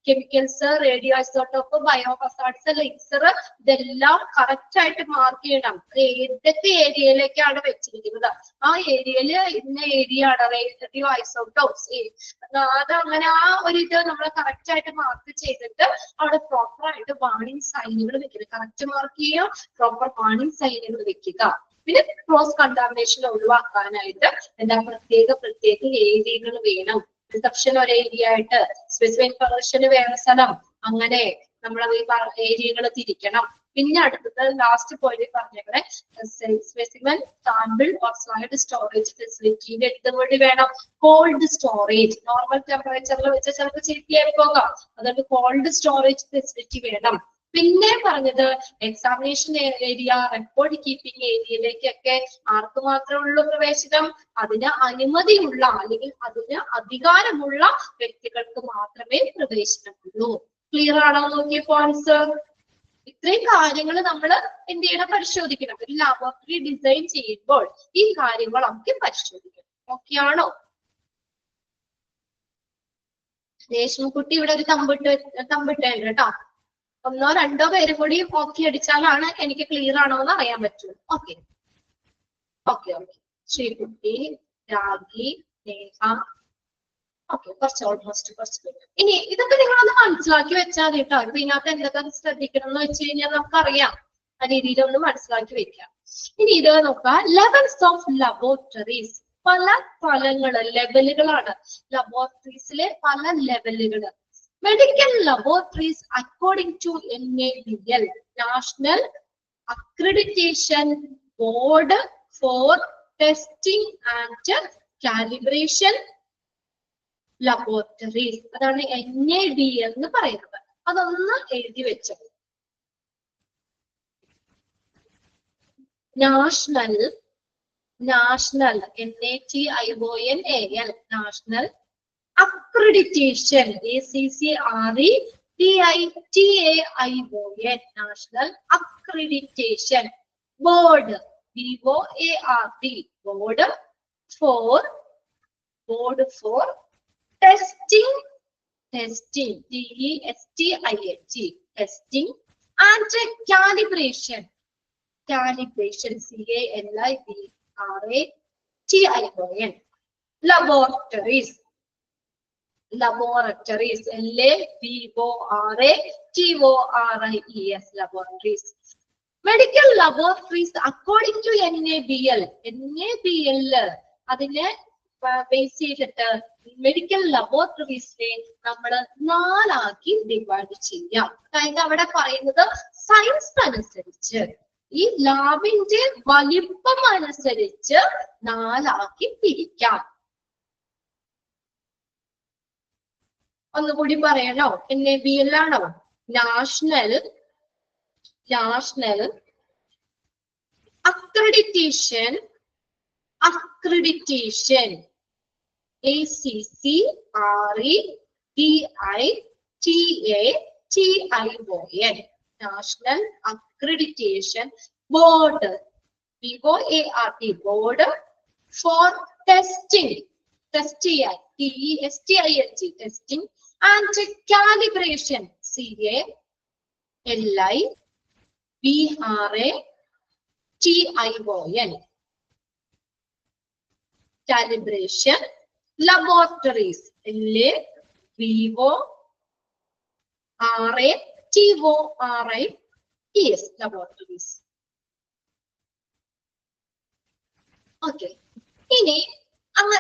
chemicals, radio isotope, bio hazards, laser ഇതെല്ലാം കറക്റ്റ് ആയിട്ട് മാർക്ക് ചെയ്യണം. ഏതൊക്കെ ഏരിയയിലേക്കാണ് വെച്ചിരിക്കുന്നത്, ആ ഏരിയയിൽ ഇന്ന ഏരിയ ആണ് റേഡിയോ ഐസോട്ടോപ്സ്, അത് അങ്ങനെ ആ ഒരു ഇത് നമ്മൾ കറക്റ്റ് ആയിട്ട് മാർക്ക് ചെയ്തിട്ട് അവിടെ പ്രോപ്പർ ആയിട്ട് വാർണിംഗ് സൈനുകൾ വെക്കുക. കറക്റ്റ് മാർക്ക് ചെയ്യുക, പ്രോപ്പർ വാർണിംഗ് സൈനുകൾ വെക്കുക. പിന്നെ ക്രോസ് കണ്ടാമിനേഷൻ ഒഴിവാക്കാനായിട്ട് എന്താ പ്രത്യേക ഏരിയകൾ വേണം. റിസപ്ഷൻ ഒരു ഏരിയ ആയിട്ട്, സ്പെസിഫിക് ഇൻഫർമേഷന് വേറെ സ്ഥലം, അങ്ങനെ നമ്മൾ ഈ ഏരിയകൾ തിരിക്കണം. പിന്നെ അടുത്തത് ലാസ്റ്റ് പോയിന്റ് പറഞ്ഞേക്കണേ, specimen, sample or slide storage ഫെസിലിറ്റിന്റെ അടുത്ത് വേണ്ടി വേണം. കോൾഡ് സ്റ്റോറേജ്, നോർമൽ ടെമ്പറേച്ചറിൽ വെച്ച് ചിലപ്പോൾ ചീത്തയായി പോകാം, അതുകൊണ്ട് കോൾഡ് സ്റ്റോറേജ് ഫെസിലിറ്റി വേണം. പിന്നെ പറഞ്ഞത് എക്സാമിനേഷൻ ഏരിയ, റെക്കോർഡ് കീപ്പിംഗ് ഏരിയയിലേക്കൊക്കെ ആർക്ക് മാത്രമേ ഉള്ളൂ പ്രവേശനം? അതിന് അനുമതിയുള്ള അല്ലെങ്കിൽ അതിന് അധികാരമുള്ള വ്യക്തികൾക്ക് മാത്രമേ പ്രവേശനമുള്ളൂ. ക്ലിയർ ആണോ? നോക്കിയ പോയിന്റ്സ്. ഇത്രയും കാര്യങ്ങൾ നമ്മൾ എന്ത് ചെയ്യണം? പരിശോധിക്കണം. ഒരു ലാബോറട്ടറി ഡിസൈൻ ചെയ്യുമ്പോൾ ഈ കാര്യങ്ങളൊക്കെ പരിശോധിക്കണം. ഓക്കെ ആണോ? രേഷ്മക്കുട്ടി ഇവിടെ ഒരു തമ്പിട്ടുണ്ട് കേട്ടോ. ഒന്നോ രണ്ടോ പേരും കൂടി ഓക്കെ അടിച്ചാലാണ് എനിക്ക് ക്ലിയർ ആണോ എന്ന് അറിയാൻ പറ്റുള്ളൂ. Okay okay okay. Sreekutty, ragi, Neha, okay, കുറച്ച്. ഇനി ഇതൊക്കെ നിങ്ങളൊന്ന് മനസ്സിലാക്കി വെച്ചാൽ കേട്ടോ. ഇപ്പൊ ഇതിനകത്ത് എന്തൊക്കെ ശ്രദ്ധിക്കണം എന്ന് വെച്ച് കഴിഞ്ഞാൽ നമുക്കറിയാം. ആ രീതിയിലൊന്ന് മനസ്സിലാക്കി വെക്കാം. ഇനി ഇത് നോക്കാം, ലെവൽസ് ഓഫ് ലബോറട്ടറീസ്. പല തലങ്ങള്, ലെവലുകളാണ് ലബോറട്ടറീസിലെ പല ലെവലുകള്. Medical laboratories according to NABL, National Accreditation Board for Testing and Calibration Laboratories. അതാണ് NABL എന്ന് പറയുന്നത്. അതൊന്ന് എഴുതി വെച്ചു. National NATIONAL national accreditation, ACCREDITAION, national accreditation board, BOARD, board for testing testing, testing, testing, and calibration, calibration, CALIBRATION, laboratories, laboratories, LABORATORIES, laboratories. Medical laboratories according to NABL, അതിനെ base ചെയ്തിട്ട് medical ലബോറട്ടറീസിനെ നമ്മൾ 4 ആക്കി divide ചെയ്യാം. അതായത് അവിടെ പറയുന്നത് science അനുസരിച്ച് ഈ ലാബിന്റെ വലിപ്പം അനുസരിച്ച് 4 ആക്കി തിരിക്കാം. ഒന്നുകൂടി പറയണോ? NABL ആണോ? National accreditation, accreditation, ACCREDITATION, National Accreditation Board, BOARD, Board for testing, testing, testing and calibration, CALIBRATION, calibration laboratories, LABORATORIES, laboratories. Okay. ഇനി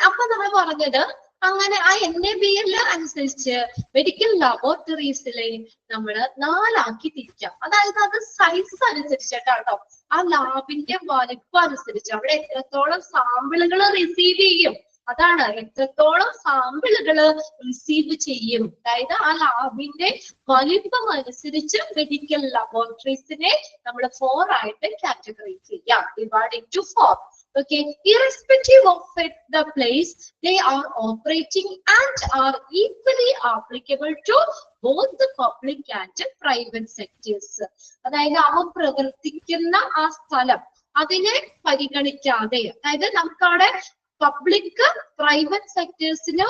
അപ്പൊ നമ്മൾ പറഞ്ഞത് അങ്ങനെ ആ NABL അനുസരിച്ച് മെഡിക്കൽ ലബോറട്ടറീസിലെ നമ്മൾ 4 ആക്കി തിരിക്കാം. അതായത് അത് സൈസ് അനുസരിച്ചിട്ടാട്ടോ, ആ ലാബിന്റെ വലിപ്പം അനുസരിച്ച് അവിടെ എത്രത്തോളം സാമ്പിളുകൾ റിസീവ് ചെയ്യും, അതാണ് എത്രത്തോളം സാമ്പിളുകൾ റിസീവ് ചെയ്യും. അതായത് ആ ലാബിന്റെ വലിപ്പം അനുസരിച്ച് മെഡിക്കൽ ലബോറട്ടറീസിനെ നമ്മൾ 4 ആയിട്ട് കാറ്റഗറൈസ് ചെയ്യാം, divide into 4. Okay, irrespective of the place they are operating and are equally applicable to both the public and private sectors. അതായത് അവ പ്രവർത്തിക്കുന്ന ആ സ്ഥലം അതിനെ പരിഗണിക്കാതെ, അതായത് നമുക്കവിടെ പബ്ലിക് പ്രൈവറ്റ് സെക്ടേഴ്സിന്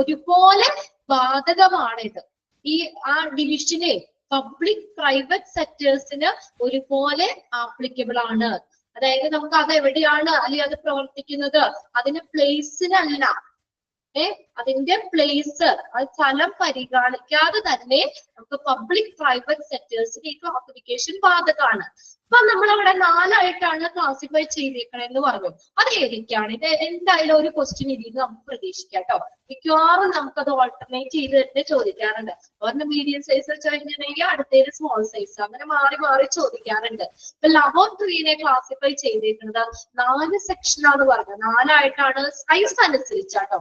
ഒരുപോലെ ബാധകമാണിത്. ഈ ആ ഡിവിഷനെ പബ്ലിക് പ്രൈവറ്റ് സെക്ടേഴ്സിന് ഒരുപോലെ ആപ്ലിക്കബിൾ ആണ്. അതായത് നമുക്ക് അത് എവിടെയാണ് അല്ലെങ്കിൽ അത് പ്രവർത്തിക്കുന്നത്, അതിന് പ്ലേസിനല്ല, അതിന്റെ പ്ലേസ്, അത് സ്ഥലം പരിഗണിക്കാതെ തന്നെ നമുക്ക് പബ്ലിക് പ്രൈവറ്റ് സെക്ടേഴ്സിന് ഈ ക്ലാസിഫിക്കേഷൻ ബാധകമാണ്. അപ്പൊ നമ്മൾ അവിടെ 4 ആയിട്ടാണ് ക്ലാസിഫൈ ചെയ്തേക്കണെന്ന് പറഞ്ഞു. അത് ഏതൊക്കെയാണ്? ഇത് എന്തായാലും ഒരു ക്വസ്റ്റ്യൻ ഇതിൽ നമുക്ക് പ്രതീക്ഷിക്കാം കേട്ടോ. മിക്കവാറും നമുക്കത് ഓൾട്ടർനേറ്റ് ചെയ്ത് തന്നെ ചോദിക്കാറുണ്ട്. ഒരെണ്ണം മീഡിയം സൈസ് വെച്ച് കഴിഞ്ഞിട്ടുണ്ടെങ്കിൽ അടുത്തേത് സ്മോൾ സൈസ്, അങ്ങനെ മാറി മാറി ചോദിക്കാറുണ്ട്. ഇപ്പൊ ലബോറട്ടറിനെ ക്ലാസിഫൈ ചെയ്തേക്കുന്നത് 4 സെക്ഷനാണ് പറഞ്ഞത്. 4 ആയിട്ടാണ് സൈസ് അനുസരിച്ചാട്ടോ,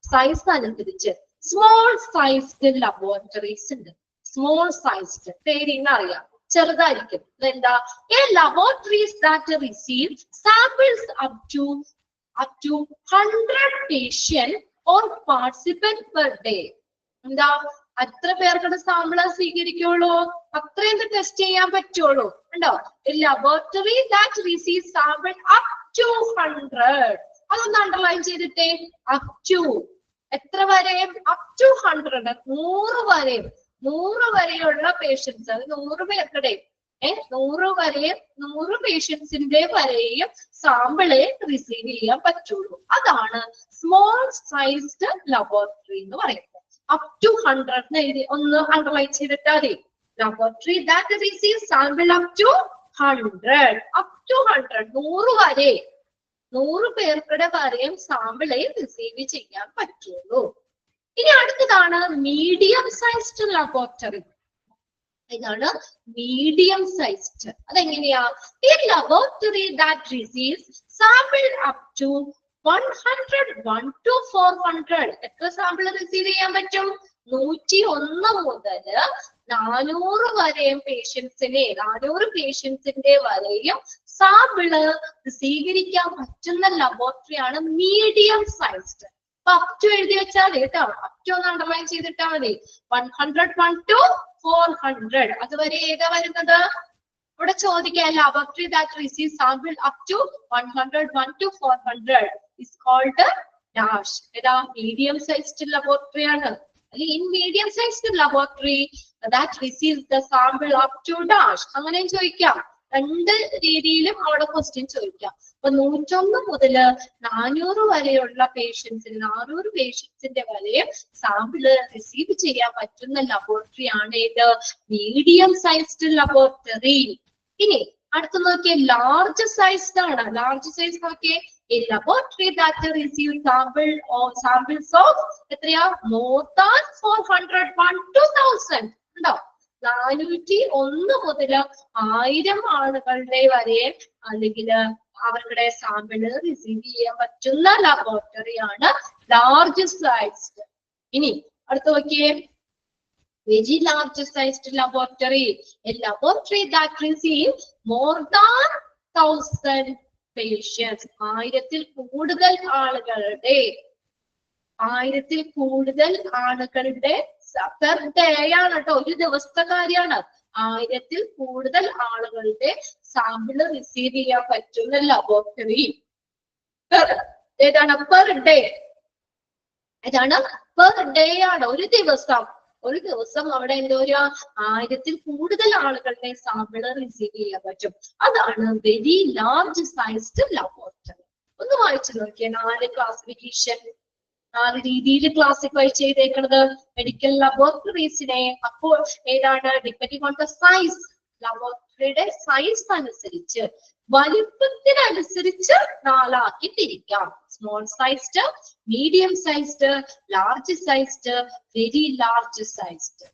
സൈസ് അനുസരിച്ച്. സ്മോൾ സൈസ്ഡ് ലബോറട്ടറീസ് ഉണ്ട്. സ്മോൾ സൈസ്ഡ് പേരിന്ന് അറിയാം, ചെറുതായിരിക്കും. എന്താ? A laboratories that receive samples up to 100 patient or participant per day. എന്താ? അത്ര പേർക്കുള്ള സാമ്പിള് സ്വീകരിക്കുള്ളൂ, അത്രയും ടെസ്റ്റ് ചെയ്യാൻ പറ്റുള്ളൂ. ഉണ്ടോ? A laboratory that receives sample up to 100. അതൊന്ന് അണ്ടർലൈൻ ചെയ്തിട്ടേ. up to എത്ര വരെയും? up to 100, 100 വരെയും, 100 വരെയുള്ള പേഷ്യൻസ്, അത് 100 പേർക്കിടെ 100 വരെയും 100 പേഷ്യൻസിന്റെ വരെയും സാമ്പിളെ റിസീവ് ചെയ്യാൻ പറ്റുള്ളൂ. അതാണ് സ്മോൾ സൈസ്ഡ് ലബോറട്ടറി എന്ന് പറയുന്നത്. അപ് ടു 100 എഴുതി ഒന്ന് അണ്ടർലൈൻ ചെയ്തിട്ടാൽ മതി. Laboratory that receive sample up to 100, up to 100, 100 വരെ, 100 പേർക്കിടെ വരെയും സാമ്പിളെ റിസീവ് ചെയ്യാൻ പറ്റുള്ളൂ. ഇനി അടുത്തതാണ് മീഡിയം സൈസ്ഡ് ലബോറട്ടറി. ഇതാണ് മീഡിയം സൈസ്ഡ്. അതെങ്ങനെയാ? ഈ laboratory that receives sample up to 100, 1 to 400. എത്ര സാമ്പിൾ റിസീവ് ചെയ്യാൻ പറ്റും? 101 മുതൽ 400 വരെയും പേഷ്യൻസിനെ, 400 പേഷ്യൻസിന്റെ വരെയും സാമ്പിള് സ്വീകരിക്കാൻ പറ്റുന്ന ലബോറട്ടറിയാണ് മീഡിയം സൈസ്ഡ്. അപ് ടു എഴുതി വെച്ചാൽ മതി കേട്ടോ. അപ് ടു ഒന്ന് അണ്ടർലൈൻ ചെയ്തിട്ടാൽ മതി. 100, 1 to 400. അതുവരെ ഏതാ വരുന്നത്? ഇവിടെ ചോദിക്കാം. Laboratory that receive sample up to 100, 1 to 400 is called dash. ഏതാ? മീഡിയം സൈസ്ഡ് ലബോറട്ടറി ആണ്. അല്ലെങ്കിൽ in medium sized laboratory that receives the sample up to dash, അങ്ങനെയും ചോദിക്കാം. രണ്ട് രീതിയിലും അവിടെ ക്വസ്റ്റ്യൻ ചോദിക്കാം. അപ്പൊ 101 മുതൽ 400 വരെയുള്ള പേഷ്യൻസിന് 400 പേഷ്യൻസിന്റെ വരെ സാമ്പിള് റിസീവ് ചെയ്യാൻ പറ്റുന്ന ലബോറട്ടറി ആണ് ഇത്, മീഡിയം സൈസ്ഡ് ലബോറട്ടറി. ഇനി അടുത്ത് നോക്കിയേ ലാർജ് സൈസ്ഡ് ആണ്. ലാർജ് സൈസ് നോക്കിയേ, a laboratory that receives samples of എത്രയാ, more than 401 to 1000 ഉണ്ടോ. 401 മുതൽ 1000 ആളുകളുടെ വരെ അല്ലെങ്കിൽ അവരുടെ സാമ്പിള് റിസീവ് ചെയ്യാൻ പറ്റുന്ന ലബോറട്ടറി ആണ് ലാർജ് സൈസ്ഡ്. ഇനി അടുത്ത് നോക്കിയേ, very large sized laboratory, a laboratory that receives more than 1000 patients, 1000-ൽ കൂടുതൽ ആളുകളുടെ പെർ ഡേ ആണ് കേട്ടോ, ഒരു ദിവസത്തെ കാര്യമാണ്. 1000-ൽ കൂടുതൽ ആളുകളുടെ സാമ്പിള് റിസീവ് ചെയ്യാൻ പറ്റുന്ന ലബോറട്ടറി ഏതാണ്, പെർ ഡേ. ഏതാണ്, പെർ ഡേ ആണ്, ഒരു ദിവസം അവിടെ എന്തോ ഒരു 1000-ൽ കൂടുതൽ ആളുകളുടെ സാമ്പിള് റിസീവ് ചെയ്യാൻ പറ്റും. അതാണ് വെരി ലാർജ് സൈസ്ഡ് ലബോറട്ടറി. ഒന്ന് വായിച്ചു നോക്കിയേ, 4 ക്ലാസിഫിക്കേഷൻ, 4 രീതിയിൽ ക്ലാസിഫൈ ചെയ്തേക്കുന്നത് മെഡിക്കൽ ലബോറട്ടറീസിനെ. അപ്പോൾ ഏതാണ്, ഡിപ്പെൻഡിങ് ഓൺ ദ സൈസ്, ലബോറട്ടറിയുടെ സൈസ് അനുസരിച്ച് വലിപ്പത്തിനനുസരിച്ച് 4 ആക്കി തിരിക്കാം. Small sized, medium sized, large sized, very large sized.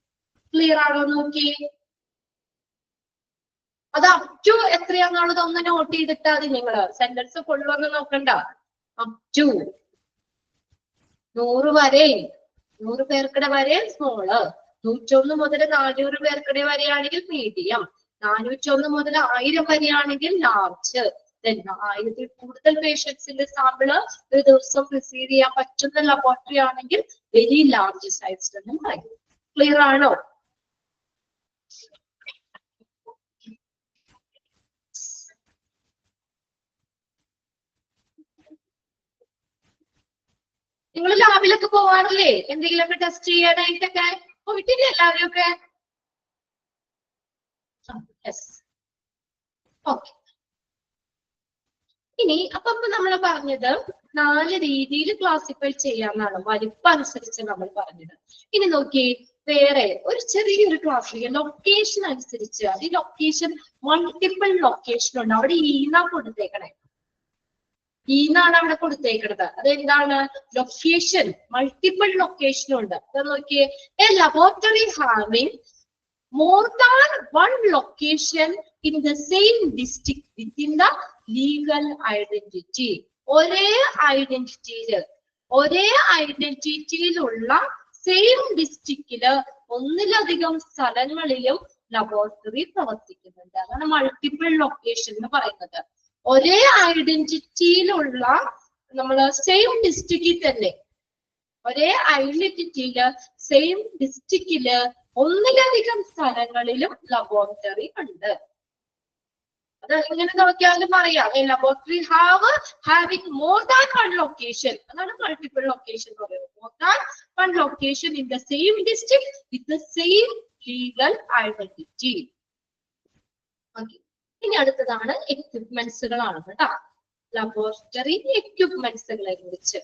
Clear ആണോ നോക്കിയേ. അത് അപ് ടു എത്രയാണെന്നുള്ളത് ഒന്ന് നോട്ട് ചെയ്തിട്ടാ മതി നിങ്ങള്, സെന്റൻസ് ഫുള്ളൊന്ന് നോക്കണ്ട. അപ് ടു 100 വരെ, 100 പേർക്കിടെ വരെ സ്മോള്, 101 മുതൽ 400 പേർക്കിടെ വരെയാണെങ്കിൽ മീഡിയം, 401 മുതൽ 1000 വരെയാണെങ്കിൽ ലാർജ്. 1000-ൽ കൂടുതൽ പേഷ്യൻസിന്റെ സാമ്പിള് ഒരു ദിവസം റിസീവ് ചെയ്യാൻ പറ്റുന്ന ലബോറട്ടറി ആണെങ്കിൽ വെരി ലാർജ് സൈസ്ഡ് എന്ന് പറയും. ക്ലിയർ ആണോ? നിങ്ങൾ ലാബിലൊക്കെ പോവാറില്ലേ, എന്തെങ്കിലുമൊക്കെ ടെസ്റ്റ് ചെയ്യാനായിട്ടൊക്കെ പോയിട്ടില്ലേ എല്ലാവരും ഒക്കെ? ഓക്കെ. ഇനി അപ്പൊ നമ്മൾ പറഞ്ഞത് 4 രീതിയിൽ ക്ലാസിഫൈ ചെയ്യാന്നാണ്, വലിപ്പം അനുസരിച്ച് നമ്മൾ പറഞ്ഞത്. ഇനി നോക്കി വേറെ ഒരു ചെറിയൊരു ക്ലാസിഫിക്കേഷൻ, ലൊക്കേഷൻ അനുസരിച്ച്. ഈ ലൊക്കേഷൻ മൾട്ടിപ്പിൾ ലൊക്കേഷൻ ഉണ്ട്. അവിടെ ഈന്നാ കൊടുത്തേക്കണേ, ഈന്നാണ് അവിടെ കൊടുത്തേക്കണത്. അതെന്താണ്, ലൊക്കേഷൻ, മൾട്ടിപ്പിൾ ലൊക്കേഷൻ ഉണ്ട്. അപ്പൊ നോക്കിയേ, A laboratory having more than one location in the same district within the legal identity. ഒരേ ഐഡന്റിറ്റിയിലുള്ള സെയിം ഡിസ്ട്രിക്റ്റില് ഒന്നിലധികം സ്ഥലങ്ങളിലും ലബോറട്ടറി പ്രവർത്തിക്കുന്നുണ്ട്. അതാണ് മൾട്ടിപ്പിൾ ലൊക്കേഷൻ എന്ന് പറയുന്നത്. ഒരേ ഐഡന്റിറ്റിയിലുള്ള നമ്മള് സെയിം ഡിസ്ട്രിക്റ്റിൽ തന്നെ, ഒരേ ഐഡന്റിറ്റിയില് സെയിം ഡിസ്ട്രിക്റ്റില് ഒന്നിലധികം സ്ഥലങ്ങളിലും ലബോറട്ടറി ഉണ്ട്. അത് ഇങ്ങനെ നോക്കിയാലും പറയാം, laboratory having more than one location. അതാണ് മൾട്ടിപ്പിൾ ലൊക്കേഷൻ പറയുന്നത്. More than one location in the same district with the same legal identity. ഇനി അടുത്തതാണ് എക്യുപ്മെന്റ്സുകളാണ് കേട്ടോ, ലബോറട്ടറി എക്യുപ്മെന്റ്സുകളെ കുറിച്ച്.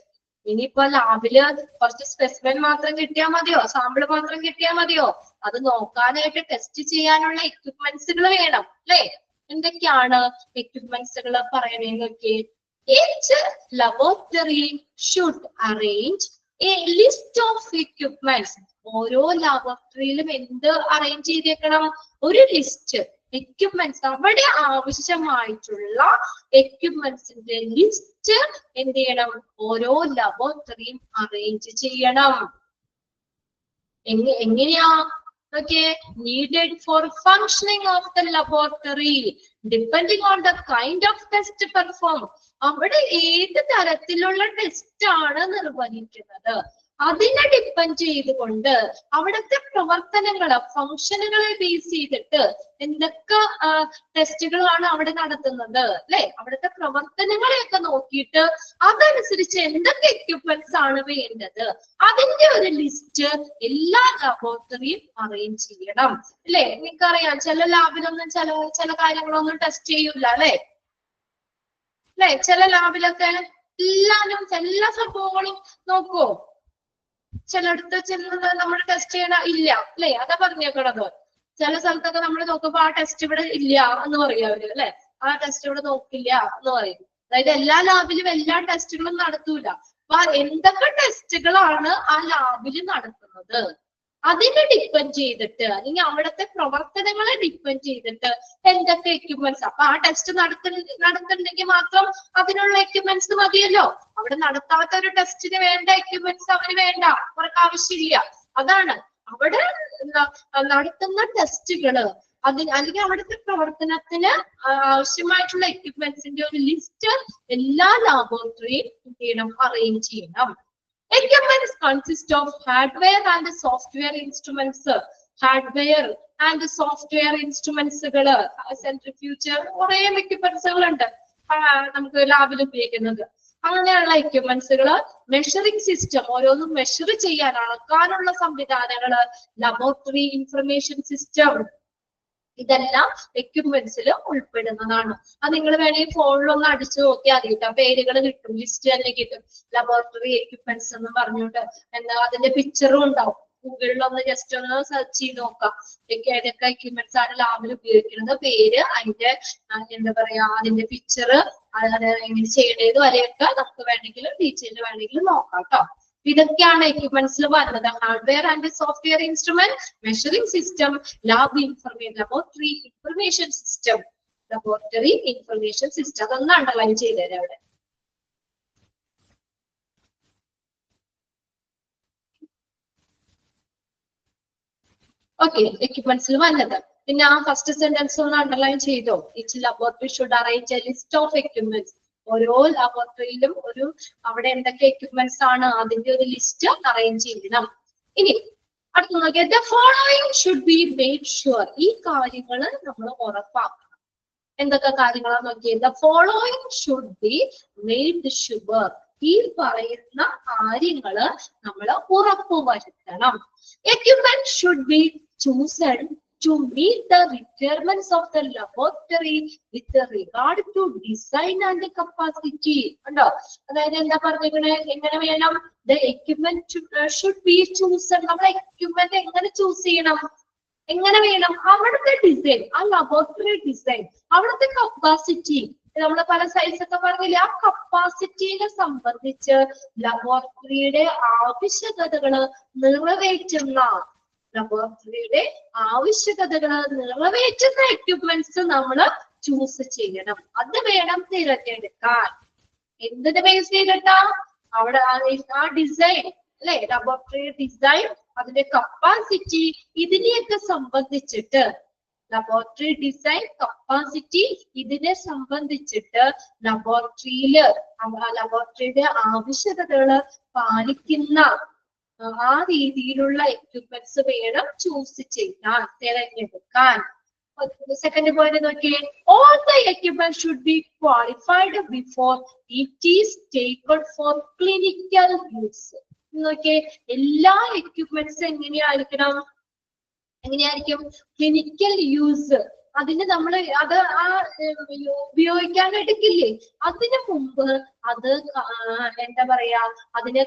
ഇനിയിപ്പോ ലാബില് കുറച്ച് സ്പെസിമെൻ മാത്രം കിട്ടിയാൽ മതിയോ, സാമ്പിള് മാത്രം കിട്ടിയാൽ മതിയോ? അത് നോക്കാനായിട്ട് ടെസ്റ്റ് ചെയ്യാനുള്ള എക്യുപ്മെന്റ്സുകൾ വേണം അല്ലെ? എന്തൊക്കെയാണ് എക്യുപ്മെന്റ്സുകൾ പറയണേന്നൊക്കെ? Each laboratory should arrange a list of equipments. ഓരോ ലബോറട്ടറിയിലും എന്ത് അറേഞ്ച് ചെയ്തേക്കണം? ഒരു ലിസ്റ്റ്, എക്യുപ്മെന്റ്സ്, അവിടെ ആവശ്യമായിട്ടുള്ള എക്യുപ്മെന്റ്സിന്റെ ലിസ്റ്റ് എന്ത് ചെയ്യണം? ഓരോ ലബോറട്ടറിയും അറേഞ്ച് ചെയ്യണം. എങ്ങനെയാ? Okay, needed for functioning of the laboratory depending on the kind of test performed. അവിടെ ഏത് തരത്തിലുള്ള ടെസ്റ്റ് ആണ് നിർവഹിക്കുന്നത്, അതിനെ ഡിപ്പെൻഡ് ചെയ്തുകൊണ്ട് അവിടുത്തെ പ്രവർത്തനങ്ങള് ഫംഗ്ഷനുകളെ ബേസ് ചെയ്തിട്ട് എന്തൊക്കെ ടെസ്റ്റുകളാണ് അവിടെ നടത്തുന്നത് അല്ലെ, അവിടുത്തെ പ്രവർത്തനങ്ങളെയൊക്കെ നോക്കിയിട്ട് അതനുസരിച്ച് എന്തൊക്കെ എക്യുപ്മെന്റ്സ് ആണ് വേണ്ടത് അതിന്റെ ഒരു ലിസ്റ്റ് എല്ലാ ലബോറട്ടറിയും അറേഞ്ച് ചെയ്യണം അല്ലെ. നിങ്ങൾക്കറിയാം ചില ലാബിലൊന്നും ചില കാര്യങ്ങളൊന്നും ടെസ്റ്റ് ചെയ്യൂല അല്ലെ. ചില ലാബിലൊക്കെ എല്ലാ സംഭവങ്ങളും നോക്കുവോ, ചിലടത്ത് നമ്മൾ ടെസ്റ്റ് ചെയ്യണ ഇല്ല അല്ലെ, അതാ പറഞ്ഞേക്കണത്. ചില സ്ഥലത്തൊക്കെ നമ്മൾ നോക്കുമ്പോ ആ ടെസ്റ്റ് ഇവിടെ ഇല്ല എന്ന് പറയും അവര് അല്ലെ, ആ ടെസ്റ്റ് ഇവിടെ നോക്കില്ല എന്ന് പറയും. അതായത് എല്ലാ ലാബിലും എല്ലാ ടെസ്റ്റുകളും നടത്തൂല. അപ്പൊ എന്തൊക്കെ ടെസ്റ്റുകളാണ് ആ ലാബിൽ നടത്തുന്നത് അതിനെ ഡിപ്പെൻഡ് ചെയ്തിട്ട് അല്ലെങ്കിൽ അവിടുത്തെ പ്രവർത്തനങ്ങളെ ഡിപ്പെൻഡ് ചെയ്തിട്ട് എന്തൊക്കെ എക്യുപ്മെന്റ്സ്, അപ്പൊ ആ ടെസ്റ്റ് നടത്തുന്നെങ്കിൽ മാത്രം അതിനുള്ള എക്യുപ്മെന്റ്സ് മതിയല്ലോ. അവിടെ നടത്താത്ത ഒരു ടെസ്റ്റിന് വേണ്ട എക്യുപ്മെന്റ്സ് അവന് വേണ്ട, അവർക്ക് ആവശ്യമില്ല. അതാണ് അവിടെ നടത്തുന്ന ടെസ്റ്റുകള് അല്ലെങ്കിൽ അവിടുത്തെ പ്രവർത്തനത്തിന് ആവശ്യമായിട്ടുള്ള എക്യുപ്മെന്റ്സിന്റെ ഒരു ലിസ്റ്റ് എല്ലാ ലാബോറട്ടറിയും അറേഞ്ച് ചെയ്യണം. Equipments consist of hardware and software instruments. Hardware and software instruments centrifuge കുറെ എക്യുപ്മെന്റ്സുകളുണ്ട് നമുക്ക് ലാബിൽ ഉപയോഗിക്കുന്നത്. അങ്ങനെയുള്ള എക്യുപ്മെന്റ്സുകള്, മെഷറിംഗ് സിസ്റ്റം, ഓരോന്നും മെഷർ ചെയ്യാൻ അളക്കാനുള്ള സംവിധാനങ്ങള്, ലബോറട്ടറി ഇൻഫർമേഷൻ സിസ്റ്റം, ഇതെല്ലാം എക്യുപ്മെന്റ്സിൽ ഉൾപ്പെടുന്നതാണ്. അത് നിങ്ങൾ വേണമെങ്കിൽ ഫോണിലൊന്ന് അടിച്ചു നോക്കിയാൽ അറിയില്ല, പേരുകൾ കിട്ടും, ലിസ്റ്റ് തന്നെ കിട്ടും. ലബോറട്ടറി എക്യുപ്മെന്റ്സ് എന്ന് പറഞ്ഞുകൊണ്ട് അതിന്റെ പിക്ചറും ഉണ്ടാവും. ഗൂഗിളിലൊന്ന് ജസ്റ്റ് ഒന്ന് സെർച്ച് ചെയ്ത് നോക്കാം ഏതൊക്കെ എക്യുപ്മെന്റ്സ് ആണ് ലാബിൽ ഉപയോഗിക്കുന്നത്, പേര്, അതിന്റെ എന്താ പറയാ അതിന്റെ പിക്ചർ, അത് എങ്ങനെ ചെയ്യേണ്ടത് വരെയൊക്കെ നമുക്ക് വേണമെങ്കിൽ ഡീറ്റെയിൽ വേണമെങ്കിൽ നോക്കാം കേട്ടോ. ഇതൊക്കെയാണ് എക്യുപ്മെന്റ്സിൽ വരുന്നത്. Hardware and software instrument, measuring system, laboratory information system. Laboratory information system അതൊന്ന് അണ്ടർലൈൻ ചെയ്തേരാ അവിടെ. ഓക്കെ, എക്യുപ്മെന്റ്സിൽ വന്നത്. പിന്നെ ആ ഫസ്റ്റ് സെന്റൻസ് ഒന്ന് അണ്ടർലൈൻ ചെയ്തോ. Each laboratory should arrange a list of equipments. ഓരോ ലബോറട്ടറിയിലും അവിടെ എന്തൊക്കെ എക്യുപ്മെന്റ്സ് ആണ് അതിന്റെ ഒരു ലിസ്റ്റ് അറേഞ്ച് ചെയ്യണം. ഇനി അടുത്ത് നോക്കിയാൽ the following should be made sure. ഈ കാര്യങ്ങൾ നമ്മൾ ഉറപ്പാക്കണം. എന്തൊക്കെ കാര്യങ്ങളാണ് നോക്കിയത്? The following should be made sure. ഈ പറയുന്ന കാര്യങ്ങള് നമ്മൾ ഉറപ്പുവരുത്തണം. Equipment should be chosen to meet the requirements of the laboratory with regard to design and capacity. ഉണ്ടോ? അതായത് എന്താ പറഞ്ഞിരിക്കണേ, എങ്ങനെ വേണം? The equipment should be chosen. നമ്മൾ എക്യുപ്മെന്റ് എങ്ങനെ ചൂസ് ചെയ്യണം, എങ്ങനെ വേണം? അവിടുത്തെ ഡിസൈൻ, ആ ലബോറട്ടറി ഡിസൈൻ, അവിടുത്തെ കപ്പാസിറ്റി, നമ്മൾ പല സൈസ് ഒക്കെ പറഞ്ഞില്ലേ, ആ കപ്പാസിറ്റിയെ സംബന്ധിച്ച് ലബോറട്ടറിയുടെ ആവശ്യകതകള് നിറവേറ്റുന്ന എക്യുപ്മെന്റ്സ് നമ്മൾ ചൂസ് ചെയ്യണം. അത് വേണം തിരഞ്ഞെടുക്കാൻ. എന്തിന് ബേസ് ചെയ്തിട്ടാ? അവിടെ ആ ഡിസൈൻ അല്ലെ, ലബോറട്ടറി ഡിസൈൻ, അതിന്റെ കപ്പാസിറ്റി, ഇതിനെയൊക്കെ സംബന്ധിച്ചിട്ട് ലബോറട്ടറി ഡിസൈൻ, കപ്പാസിറ്റി, ഇതിനെ സംബന്ധിച്ചിട്ട് ലബോറട്ടറിയുടെ ആവശ്യകതകള് പാലിക്കുന്ന ആ രീതിയിലുള്ള എക്യുപ്മെന്റ്സ് വേണം ചൂസ് ചെയ്യാൻ, തിരഞ്ഞെടുക്കാൻ. സെക്കൻഡ് പോയിന്റ് നോക്കിയേ, all the equipment should be qualified before it is taken four clinical use. നോക്കിയേ, എല്ലാ എക്യുപ്മെന്റ്സ് എങ്ങനെയായിരിക്കും? Clinical use. അതിന് നമ്മൾ അത് ഉപയോഗിക്കാൻ എടുക്കില്ലേ, അതിനു മുമ്പ് അത് എന്താ പറയാ, അതിന്റെ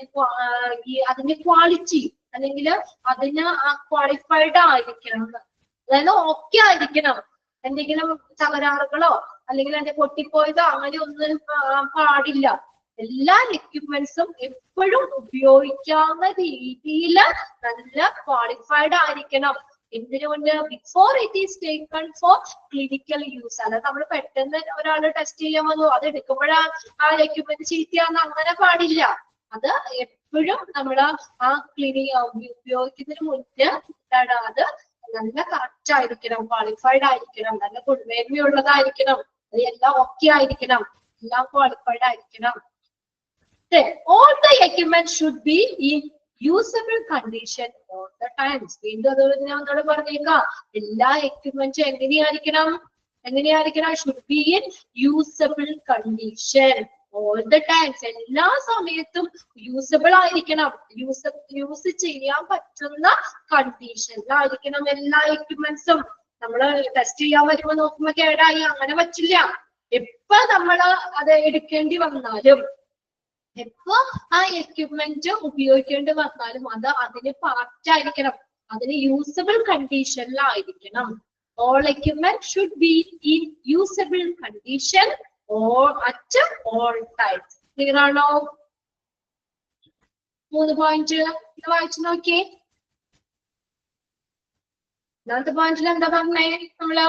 ക്വാളിറ്റി അല്ലെങ്കിൽ അതിന് ക്വാളിഫൈഡ് ആയിരിക്കണം, അതായത് ഓക്കെ ആയിരിക്കണം. എന്തെങ്കിലും തകരാറുകളോ അല്ലെങ്കിൽ അതിന്റെ പൊട്ടിപ്പോയതോ അങ്ങനെ ഒന്നും പാടില്ല. എല്ലാ എക്യുപ്മെന്റ്സും എപ്പോഴും ഉപയോഗിക്കാവുന്ന രീതിയിൽ നല്ല ക്വാളിഫൈഡ് ആയിരിക്കണം. എന്തിനു മുന്നേ? Before it is taken four clinical use. അല്ലാതെ നമ്മൾ പെട്ടെന്ന് ഒരാൾ ടെസ്റ്റ് ചെയ്യാൻ വന്നു അത് എടുക്കുമ്പോഴാ ആ എക്യുപ്മെന്റ് ചീത്തയാന്ന് അങ്ങനെ പാടില്ല. അത് എപ്പോഴും നമ്മൾ ആ ഉപയോഗിക്കുന്നതിന് മുന്നേ അത് നല്ല കറക്റ്റ് ആയിരിക്കണം, ക്വാളിഫൈഡ് ആയിരിക്കണം, നല്ല ഗുണമേന്മയുള്ളതായിരിക്കണം, എല്ലാം ഓക്കെ ആയിരിക്കണം, എല്ലാം ക്വാളിഫൈഡ് ആയിരിക്കണം. All the equipment should be in usable condition all the times. വീണ്ടും അത് ഞാൻ ഒന്നുകൂടെ പറഞ്ഞേക്കാം. എല്ലാ എക്യുപ്മെന്റും എങ്ങനെയായിരിക്കണം should be in usable condition all the times. എല്ലാ സമയത്തും യൂസബിൾ ആയിരിക്കണം, യൂസ് ചെയ്യാൻ പറ്റുന്ന കണ്ടീഷനിലായിരിക്കണം എല്ലാ എക്യുപ്മെന്റ്സും. നമ്മള് ടെസ്റ്റ് ചെയ്യാൻ വരുമ്പോ നോക്കുമ്പോ കേടായി, അങ്ങനെ പറ്റില്ല. എപ്പോ നമ്മള് അത് എടുക്കേണ്ടി വന്നാലും, എപ്പോ ആ എക്യുപ്മെന്റ് ഉപയോഗിക്കേണ്ടി വന്നാലും അത് അതിന് പാർട്ടായിരിക്കണം, അതിന് usable കണ്ടീഷനിലായിരിക്കണം. All equipment should be in usable condition or at all times. Clear ആണോ? 3 പോയിന്റ് വായിച്ചു നോക്കിയേ. 4th പോയിന്റിൽ എന്താ പറഞ്ഞേ നമ്മള്?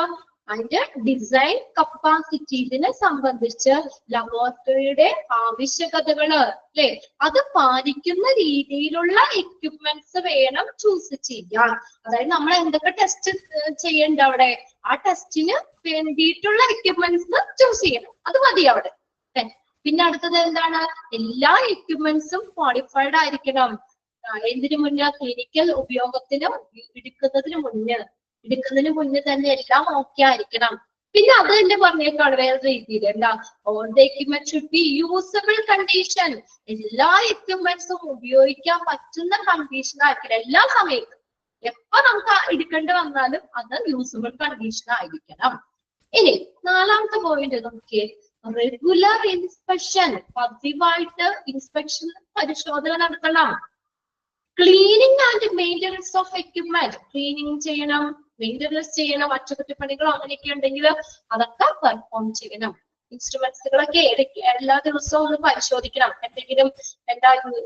അതിന്റെ ഡിസൈൻ കപ്പാസിറ്റീസിനെ സംബന്ധിച്ച് ലബോറട്ടറിയുടെ ആവശ്യകതകള് അല്ലെ, അത് പാലിക്കുന്ന രീതിയിലുള്ള എക്യുപ്മെന്റ്സ് വേണം ചൂസ് ചെയ്യാൻ. അതായത് നമ്മൾ എന്തൊക്കെ ടെസ്റ്റ് ചെയ്യണ്ട അവിടെ, ആ ടെസ്റ്റിന് വേണ്ടിയിട്ടുള്ള എക്യുപ്മെന്റ്സ് ചൂസ് ചെയ്യണം. അത് മതി അവിടെ. പിന്നെ അടുത്തത് എന്താണ്? എല്ലാ എക്യുപ്മെന്റ്സും ക്വാളിഫൈഡ് ആയിരിക്കണം. എന്തിനു മുന്നേ? ക്ലിനിക്കൽ ഉപയോഗത്തിന് എടുക്കുന്നതിന് മുന്നേ തന്നെ എല്ലാം ഓക്കെ ആയിരിക്കണം. പിന്നെ അത് തന്നെ പറഞ്ഞേക്കാണ് വേറെ രീതിയിൽ. എന്താ? All the equipment should be usable condition. എല്ലാ എക്യുപ്മെന്റ്സും ഉപയോഗിക്കാൻ പറ്റുന്ന കണ്ടീഷൻ ആയിരിക്കണം എല്ലാ സമയത്തും. എപ്പോ നമുക്ക് എടുക്കേണ്ടി വന്നാലും അത് യൂസബിൾ കണ്ടീഷൻ ആയിരിക്കണം. ഇനി 4ാമത്തെ പോയിന്റ് നോക്കിയേ. Regular inspection. പതിവായിട്ട് ഇൻസ്പെക്ഷൻ, പരിശോധന നടത്തണം. Cleaning and maintenance of equipment. Cleaning ചെയ്യണം, മെയിൻ്റനൻസ് ചെയ്യണം. അറ്റകുറ്റപ്പണികളോ അങ്ങനെയൊക്കെ ഉണ്ടെങ്കിൽ അതൊക്കെ പെർഫോം ചെയ്യണം. ഇൻസ്ട്രുമെന്റ്സുകളൊക്കെ എല്ലാ ദിവസവും ഒന്ന് പരിശോധിക്കണം. എന്തെങ്കിലും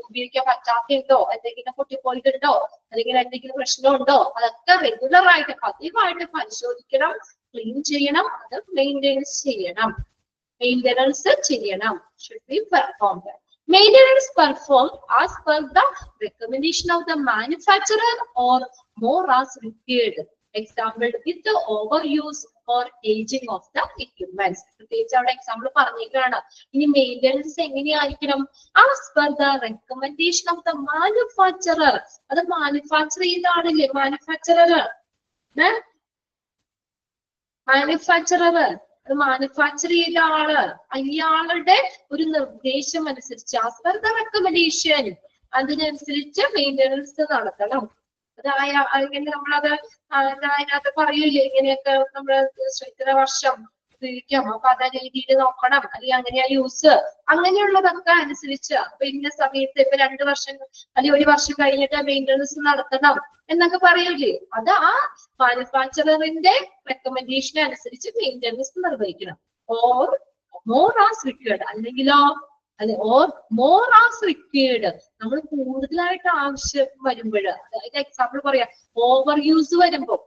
ഉപയോഗിക്കാൻ പറ്റാത്തതുണ്ടോ, എന്തെങ്കിലും പൊട്ടിപ്പോയിട്ടുണ്ടോ, അല്ലെങ്കിൽ എന്തെങ്കിലും പ്രശ്നമുണ്ടോ, അതൊക്കെ റെഗുലർ ആയിട്ട് പതിവായിട്ട് പരിശോധിക്കണം, ക്ലീൻ ചെയ്യണം, അത് മെയിൻ്റനൻസ് ചെയ്യണം. Should be performed. Maintenance performed as per the recommendation of the manufacturer or more as required. Example with the overuse or aging of the equipment. പ്രത്യേകിച്ച് അവിടെ എക്സാമ്പിൾ പറഞ്ഞേക്കാണ്. ഇനി മെയിൻ്റനൻസ് എങ്ങനെയായിരിക്കണം? as per the recommendation of the manufacturer. അത് manufacture ചെയ്താണില്ലേ manufacture ചെയ്ത ആള്, അയാളുടെ ഒരു നിർദ്ദേശം അനുസരിച്ച് as per the recommendation, അതിനനുസരിച്ച് മെയിൻ്റനൻസ് നടത്തണം. ഇങ്ങനെ നമ്മളത് അതിനകത്ത് പറയൂലേ, ഇങ്ങനെയൊക്കെ നമ്മള് ഇത്ര വർഷം ഉപയോഗിക്കാം, അപ്പൊ അതേ രീതിയിൽ നോക്കണം, അല്ലെങ്കിൽ അങ്ങനെയാ യൂസ്, അങ്ങനെയുള്ളതൊക്കെ അനുസരിച്ച് ഇന്ന സമയത്ത് ഇപ്പൊ 2 വർഷം അല്ലെങ്കിൽ 1 വർഷം കഴിഞ്ഞിട്ട് മെയിൻ്റനൻസ് നടത്തണം എന്നൊക്കെ പറയൂലേ, അത് ആ മാനുഫാക്ചറിന്റെ റെക്കമെൻഡേഷൻ അനുസരിച്ച് മെയിൻ്റനൻസ് നിർവഹിക്കണം. ഓർ മോർ ആസ് റിക്വയർഡ്, അല്ലെങ്കിലോ ഓർ മോർ ആസ് റിക്വയർഡ്, നമ്മൾ കൂടുതലായിട്ട് ആവശ്യം വരുമ്പോൾ, അതായത് എക്സാമ്പിൾ പറയാം, ഓവർ യൂസ് വരുമ്പോൾ,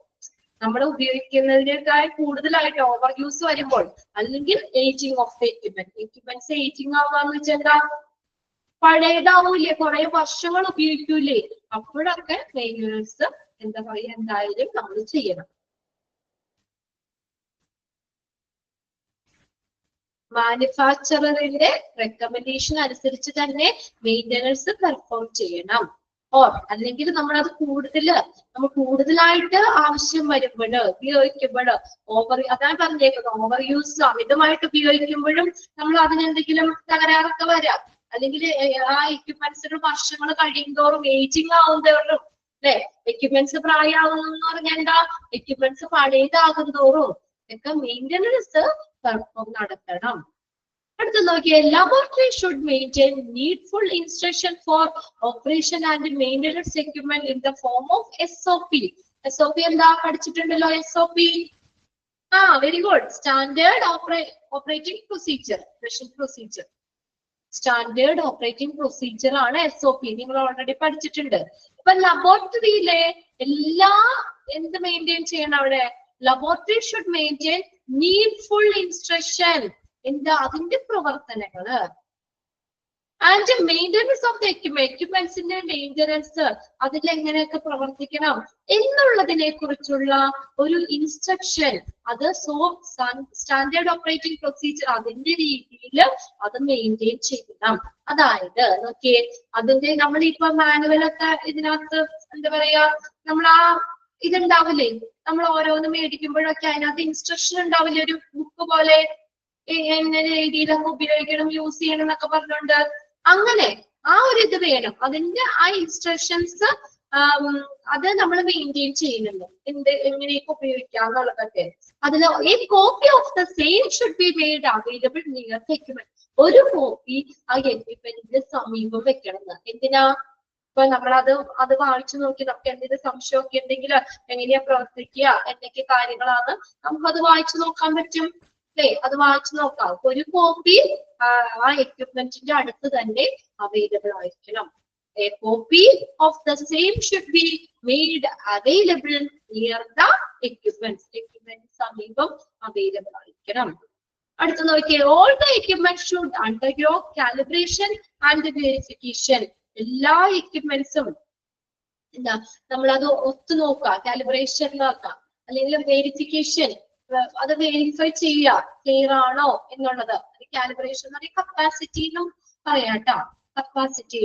നമ്മൾ ഉപയോഗിക്കുന്നതിനേക്കാൾ കൂടുതലായിട്ട് ഓവർ യൂസ് വരുമ്പോൾ, അല്ലെങ്കിൽ ageing of the equipments ageing ആവാന്ന് വെച്ചാൽ എന്താ, പഴയതാവൂലേ, കുറെ വർഷങ്ങൾ ഉപയോഗിക്കൂലേ, അപ്പോഴൊക്കെ മെയിൻ്റനൻസ് എന്താ പറയാ എന്തായാലും നമ്മൾ ചെയ്യണം. മാനുഫാക്ചറിന്റെ റെക്കമെൻഡേഷൻ അനുസരിച്ച് തന്നെ മെയിൻ്റനൻസ് പെർഫോം ചെയ്യണം. ഓർ അല്ലെങ്കിൽ നമ്മൾ കൂടുതലായിട്ട് ആവശ്യം വരുമ്പോൾ, ഉപയോഗിക്കുമ്പോൾ, അതാണ് പറഞ്ഞേക്കുന്നത്, ഓവർ യൂസ്, അമിതമായിട്ട് ഉപയോഗിക്കുമ്പോഴും നമ്മൾ അതിനെന്തെങ്കിലും തകരാറൊക്കെ വരാം. അല്ലെങ്കിൽ ആ എക്യുപ്മെന്റ്സിന് വർഷങ്ങൾ കഴിയുന്തോറും ഏജിങ് ആവുന്നതോറും അല്ലെ, എക്യുപ്മെന്റ്സ് പ്രായമാകുന്നു പറഞ്ഞാൽ എന്താ, എക്യുപ്മെന്റ്സ് പഴയതാകും തോറും ഒക്കെ മെയിൻ്റനൻസ് പെർഫോം നടത്തണം. അടുത്ത നോക്കിയേ, laboratory should maintain needful instruction for operation and maintenance equipment in the form of SOP. SOP എന്താ പഠിച്ചിട്ടുണ്ടല്ലോ, SOP. Very good. Standard operating procedure, standard operating procedure ആണ് SOP. നിങ്ങൾ ഓൾറെഡി പഠിച്ചിട്ടുണ്ട്. ഇപ്പൊ ലബോറട്ടറിയിലെ എന്ത് മെയിൻറ്റെയിൻ ചെയ്യണം അവിടെ? Laboratory should maintain needful instruction. എന്താ അതിന്റെ പ്രവർത്തനങ്ങള്? ആൻഡ് മെയിൻ്റനൻസ് ഓഫ് ദ എക്യുപ്മെന്റ്സിന്റെ മെയിൻ്റനൻസ് അതിലെങ്ങനെയൊക്കെ പ്രവർത്തിക്കണം എന്നുള്ളതിനെ കുറിച്ചുള്ള ഒരു ഇൻസ്ട്രക്ഷൻ, അത് സ്റ്റാൻഡേർഡ് ഓപ്പറേറ്റിംഗ് പ്രൊസീജിയർ അതിന്റെ രീതിയിൽ അത് മെയിൻറ്റെയിൻ ചെയ്യണം. അതായത് നോക്കിയേ, അതിന്റെ നമ്മളിപ്പോ മാനുവലൊക്കെ ഇതിനകത്ത് എന്താ പറയാ, നമ്മൾ ആ ഇതുണ്ടാവില്ലേ, നമ്മൾ ഓരോന്ന് മേടിക്കുമ്പോഴൊക്കെ അതിനകത്ത് ഇൻസ്ട്രക്ഷൻ ഉണ്ടാവില്ലേ, ഒരു ബുക്ക് പോലെ എങ്ങനെ രീതിയിലൊക്കെ ഉപയോഗിക്കണം, യൂസ് ചെയ്യണം എന്നൊക്കെ പറഞ്ഞുകൊണ്ട്. അങ്ങനെ ആ ഒരു ഇത് വേണം, അതിന്റെ ആ ഇൻസ്ട്രക്ഷൻസ് അത് നമ്മൾ മെയിൻറ്റെയിൻ ചെയ്യുന്നുണ്ട്, എങ്ങനെയൊക്കെ ഉപയോഗിക്കാം എന്നുള്ളതൊക്കെ. അതിൽ ഈ copy of the same should be made available near the equipment. ഒരു കോപ്പി ആ എക്യുപ്മെന്റിന്റെ സമീപം വെക്കണം. എന്തിനാ? ഇപ്പൊ അത് വായിച്ചു നോക്കി നമുക്ക് എന്തെങ്കിലും സംശയമൊക്കെ ഉണ്ടെങ്കിൽ എങ്ങനെയാ പ്രവർത്തിക്കുക, എന്തൊക്കെ കാര്യങ്ങളാണ് നമുക്കത് വായിച്ചു നോക്കാൻ പറ്റും. അത് വായിച്ചു നോക്കാം. ഒരു കോപ്പി ആ എക്യുപ്മെന്റിന്റെ അടുത്ത് തന്നെ അവൈലബിൾ ആയിരിക്കണം. A copy of the same should be made available near the equipment. Equipment സമീപം അവൈലബിൾ ആയിരിക്കണം. അടുത്ത നോക്കിയേ, all the equipment should undergo calibration and verification. എല്ലാ എക്യുപ്മെന്റ്സും എന്താ നമ്മളത് ഒത്തു നോക്കുക, കാലിബ്രേഷൻ നോക്കാം, അല്ലെങ്കിൽ വെരിഫിക്കേഷൻ, അത് വെരിഫൈ ചെയ്യുക ക്ലിയർ ആണോ എന്നുള്ളത്. കാലിബ്രേഷൻ എന്ന് പറയുക കപ്പാസിറ്റി എന്നും പറയാം കേട്ടോ, കപ്പാസിറ്റി.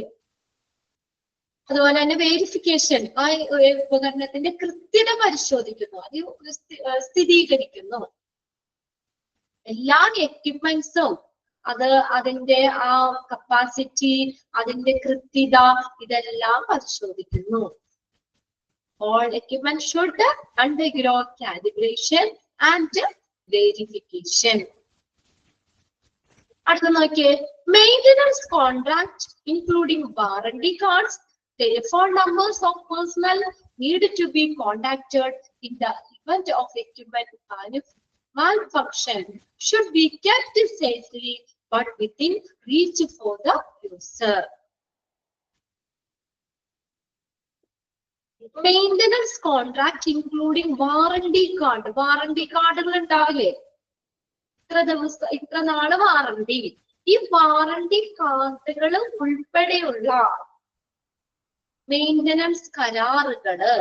അതുപോലെ തന്നെ വെരിഫിക്കേഷൻ, ആ ഉപകരണത്തിന്റെ കൃത്യത പരിശോധിക്കുന്നു, അത് സ്ഥിരീകരിക്കുന്നു. എല്ലാ എക്യുപ്മെന്റ്സും അത് അതിന്റെ ആ കപ്പാസിറ്റി, അതിന്റെ കൃത്യത ഇതെല്ലാം പരിശോധിക്കുന്നു. All equipment should undergo calibration and verification. അടുത്ത നോക്കിയേ, maintenance contract including warranty cards, telephone numbers of personnel need to be contacted in the event of equipment malfunction should be kept safely but within reach for the user. Maintenance contract including warranty card. Warranty കാർഡുകൾ ഉണ്ടാവില്ലേ, ഇത്ര നാള് warranty. ഈ warranty കാർഡുകൾ ഉൾപ്പെടെയുള്ള maintenance കരാറുകള്,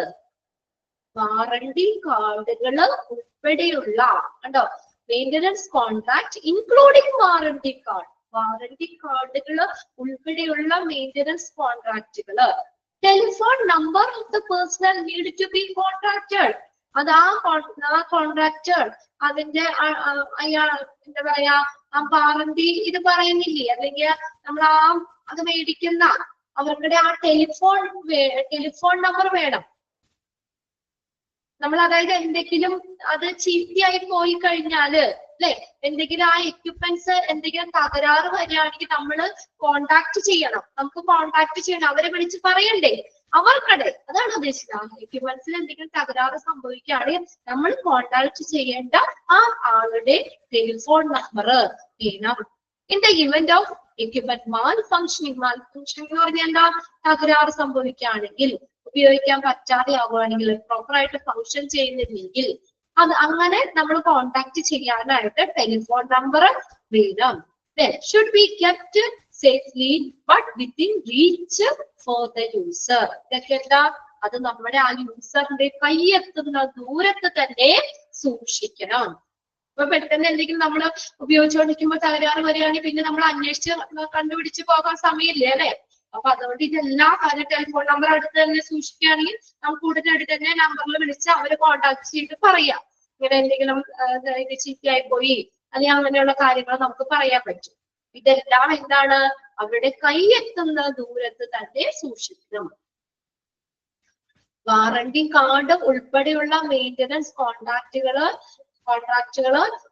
warranty കാർഡുകള് ഉൾപ്പെടെയുള്ള കണ്ടോ, maintenance contract including warranty card, warranty കാർഡുകള് ഉൾപ്പെടെയുള്ള മെയിൻ്റനൻസ് കോൺട്രാക്റ്റുകള്. Telephone number of the personnel need to be contracted. അത് ആ കോൺട്രാക്ടർ അതിന്റെ എന്താ പറയാ, ആ വാറണ്ടി ഇത് പറയുന്നില്ലേ, അല്ലെങ്കിൽ നമ്മൾ അത് മേടിക്കുന്ന അവരുടെ ആ ടെലിഫോൺ നമ്പർ വേണം. നമ്മൾ അതായത് എന്തെങ്കിലും അത് ചീത്തയായി പോയി കഴിഞ്ഞാല് അല്ലെ, എന്തെങ്കിലും ആ എക്യുപ്മെന്റ്സ് എന്തെങ്കിലും തകരാറ് വരികയാണെങ്കിൽ നമ്മൾ കോണ്ടാക്ട് ചെയ്യണം, നമുക്ക് കോണ്ടാക്ട് ചെയ്യണം, അവരെ വിളിച്ച് പറയണ്ടേ അവർക്കടെ. അതാണ് ഉദ്ദേശിച്ചത്. എക്യുപ്മെന്റ്സിൽ എന്തെങ്കിലും തകരാറ് സംഭവിക്കുകയാണെങ്കിൽ നമ്മൾ കോണ്ടാക്ട് ചെയ്യേണ്ട ആ ആളുടെ ടെലിഫോൺ നമ്പർ വേണം. In the event of equipment malfunctioning എന്ന് പറഞ്ഞാൽ എന്താ, തകരാറ് സംഭവിക്കുകയാണെങ്കിൽ, ഉപയോഗിക്കാൻ പറ്റാതെ ആവുകയാണെങ്കിൽ, പ്രോപ്പർ ആയിട്ട് ഫങ്ഷൻ ചെയ്യുന്നില്ലെങ്കിൽ, അത് അങ്ങനെ നമ്മൾ കോണ്ടാക്ട് ചെയ്യാനായിട്ട് ടെലിഫോൺ നമ്പർ വേണം. Should be kept safely but within reach for the user. ഇതൊക്കെ എന്താ, അത് നമ്മുടെ ആ യൂസറിന്റെ കൈയെത്തുന്ന ദൂരത്ത് തന്നെ സൂക്ഷിക്കണം. ഇപ്പൊ പെട്ടെന്ന് എന്തെങ്കിലും നമ്മൾ ഉപയോഗിച്ചുകൊണ്ടിരിക്കുമ്പോൾ തകരാറ് വരികയാണെങ്കിൽ പിന്നെ നമ്മൾ അന്വേഷിച്ച് കണ്ടുപിടിച്ച് പോകാൻ സമയമില്ലേ അല്ലെ. അപ്പൊ അതുകൊണ്ട് ഇതെല്ലാ കാര്യം ടെലിഫോൺ നമ്പർ അടുത്ത് തന്നെ സൂക്ഷിക്കുകയാണെങ്കിൽ നമുക്ക് ഉടനെ അടുത്ത് തന്നെ നമ്പറിൽ വിളിച്ച് അവരെ കോണ്ടാക്ട് ചെയ്ത് പറയാം, ഇങ്ങനെ എന്തെങ്കിലും ഇത് ചീത്തയായി പോയി അല്ലെങ്കിൽ അങ്ങനെയുള്ള കാര്യങ്ങൾ നമുക്ക് പറയാൻ പറ്റും. ഇതെല്ലാം എന്താണ്, അവരുടെ കൈയെത്തുന്ന ദൂരത്ത് തന്നെ സൂക്ഷിക്കണം. വാറണ്ടി കാർഡ് ഉൾപ്പെടെയുള്ള മെയിൻ്റനൻസ് കോൺട്രാക്റ്റുകള്,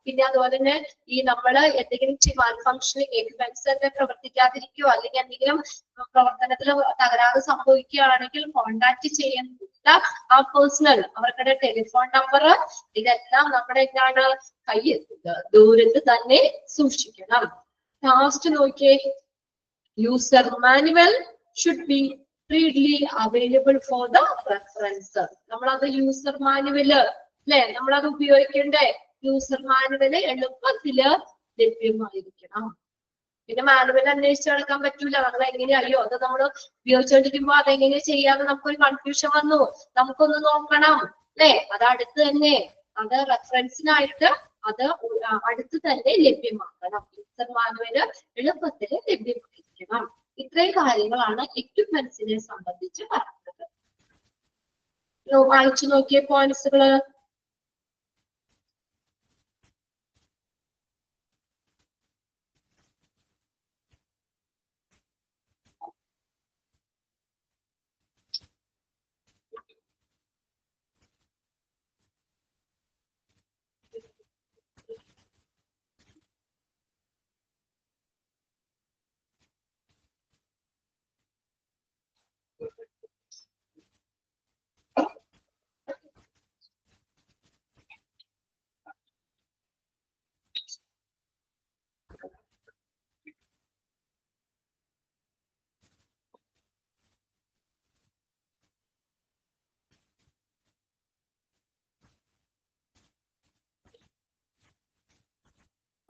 പിന്നെ അതുപോലെ തന്നെ ഈ നമ്മള് എന്തെങ്കിലും മാൽഫങ്ഷനിങ് എക്യുപ്മെന്റ്സ് പ്രവർത്തിക്കാതിരിക്കുകയോ അല്ലെങ്കിൽ എന്തെങ്കിലും പ്രവർത്തനത്തിൽ തകരാറ് സംഭവിക്കുകയാണെങ്കിൽ കോണ്ടാക്ട് ചെയ്യുന്ന ആ പേഴ്സണൽ അവരുടെ ടെലിഫോൺ നമ്പർ ഇതെല്ലാം നമ്മുടെ എന്താണ് കൈയെത്തുക ദൂരത്ത് തന്നെ സൂക്ഷിക്കണം. ലാസ്റ്റ് നോക്കിയേ, user manual should be freely available for the reference. നമ്മളത് യൂസർ മാനുവല് അല്ലെ, നമ്മളത് ഉപയോഗിക്കേണ്ട യൂസർ മാനുവല് എളുപ്പത്തില് ലഭ്യമായിരിക്കണം. പിന്നെ മാനുവൽ അന്വേഷിച്ച് നടക്കാൻ പറ്റൂല. നമ്മൾ എങ്ങനെ അറിയോ അത് നമ്മൾ ഉപയോഗിച്ചുകൊണ്ടിരിക്കുമ്പോ അതെങ്ങനെ ചെയ്യാതെ നമുക്കൊരു കൺഫ്യൂഷൻ വന്നു, നമുക്കൊന്ന് നോക്കണം അല്ലെ. അത് അടുത്ത് തന്നെ അത് റെഫറൻസിനായിട്ട് അത് അടുത്ത് തന്നെ ലഭ്യമാക്കണം. യൂസർ മാനുവല് എളുപ്പത്തിൽ ലഭ്യമായിരിക്കണം. ഇത്രയും കാര്യങ്ങളാണ് എക്യുപ്മെന്റ്സിനെ സംബന്ധിച്ച് പറയുന്നത്. വായിച്ചു നോക്കിയ പോയിന്റ്സുകള്.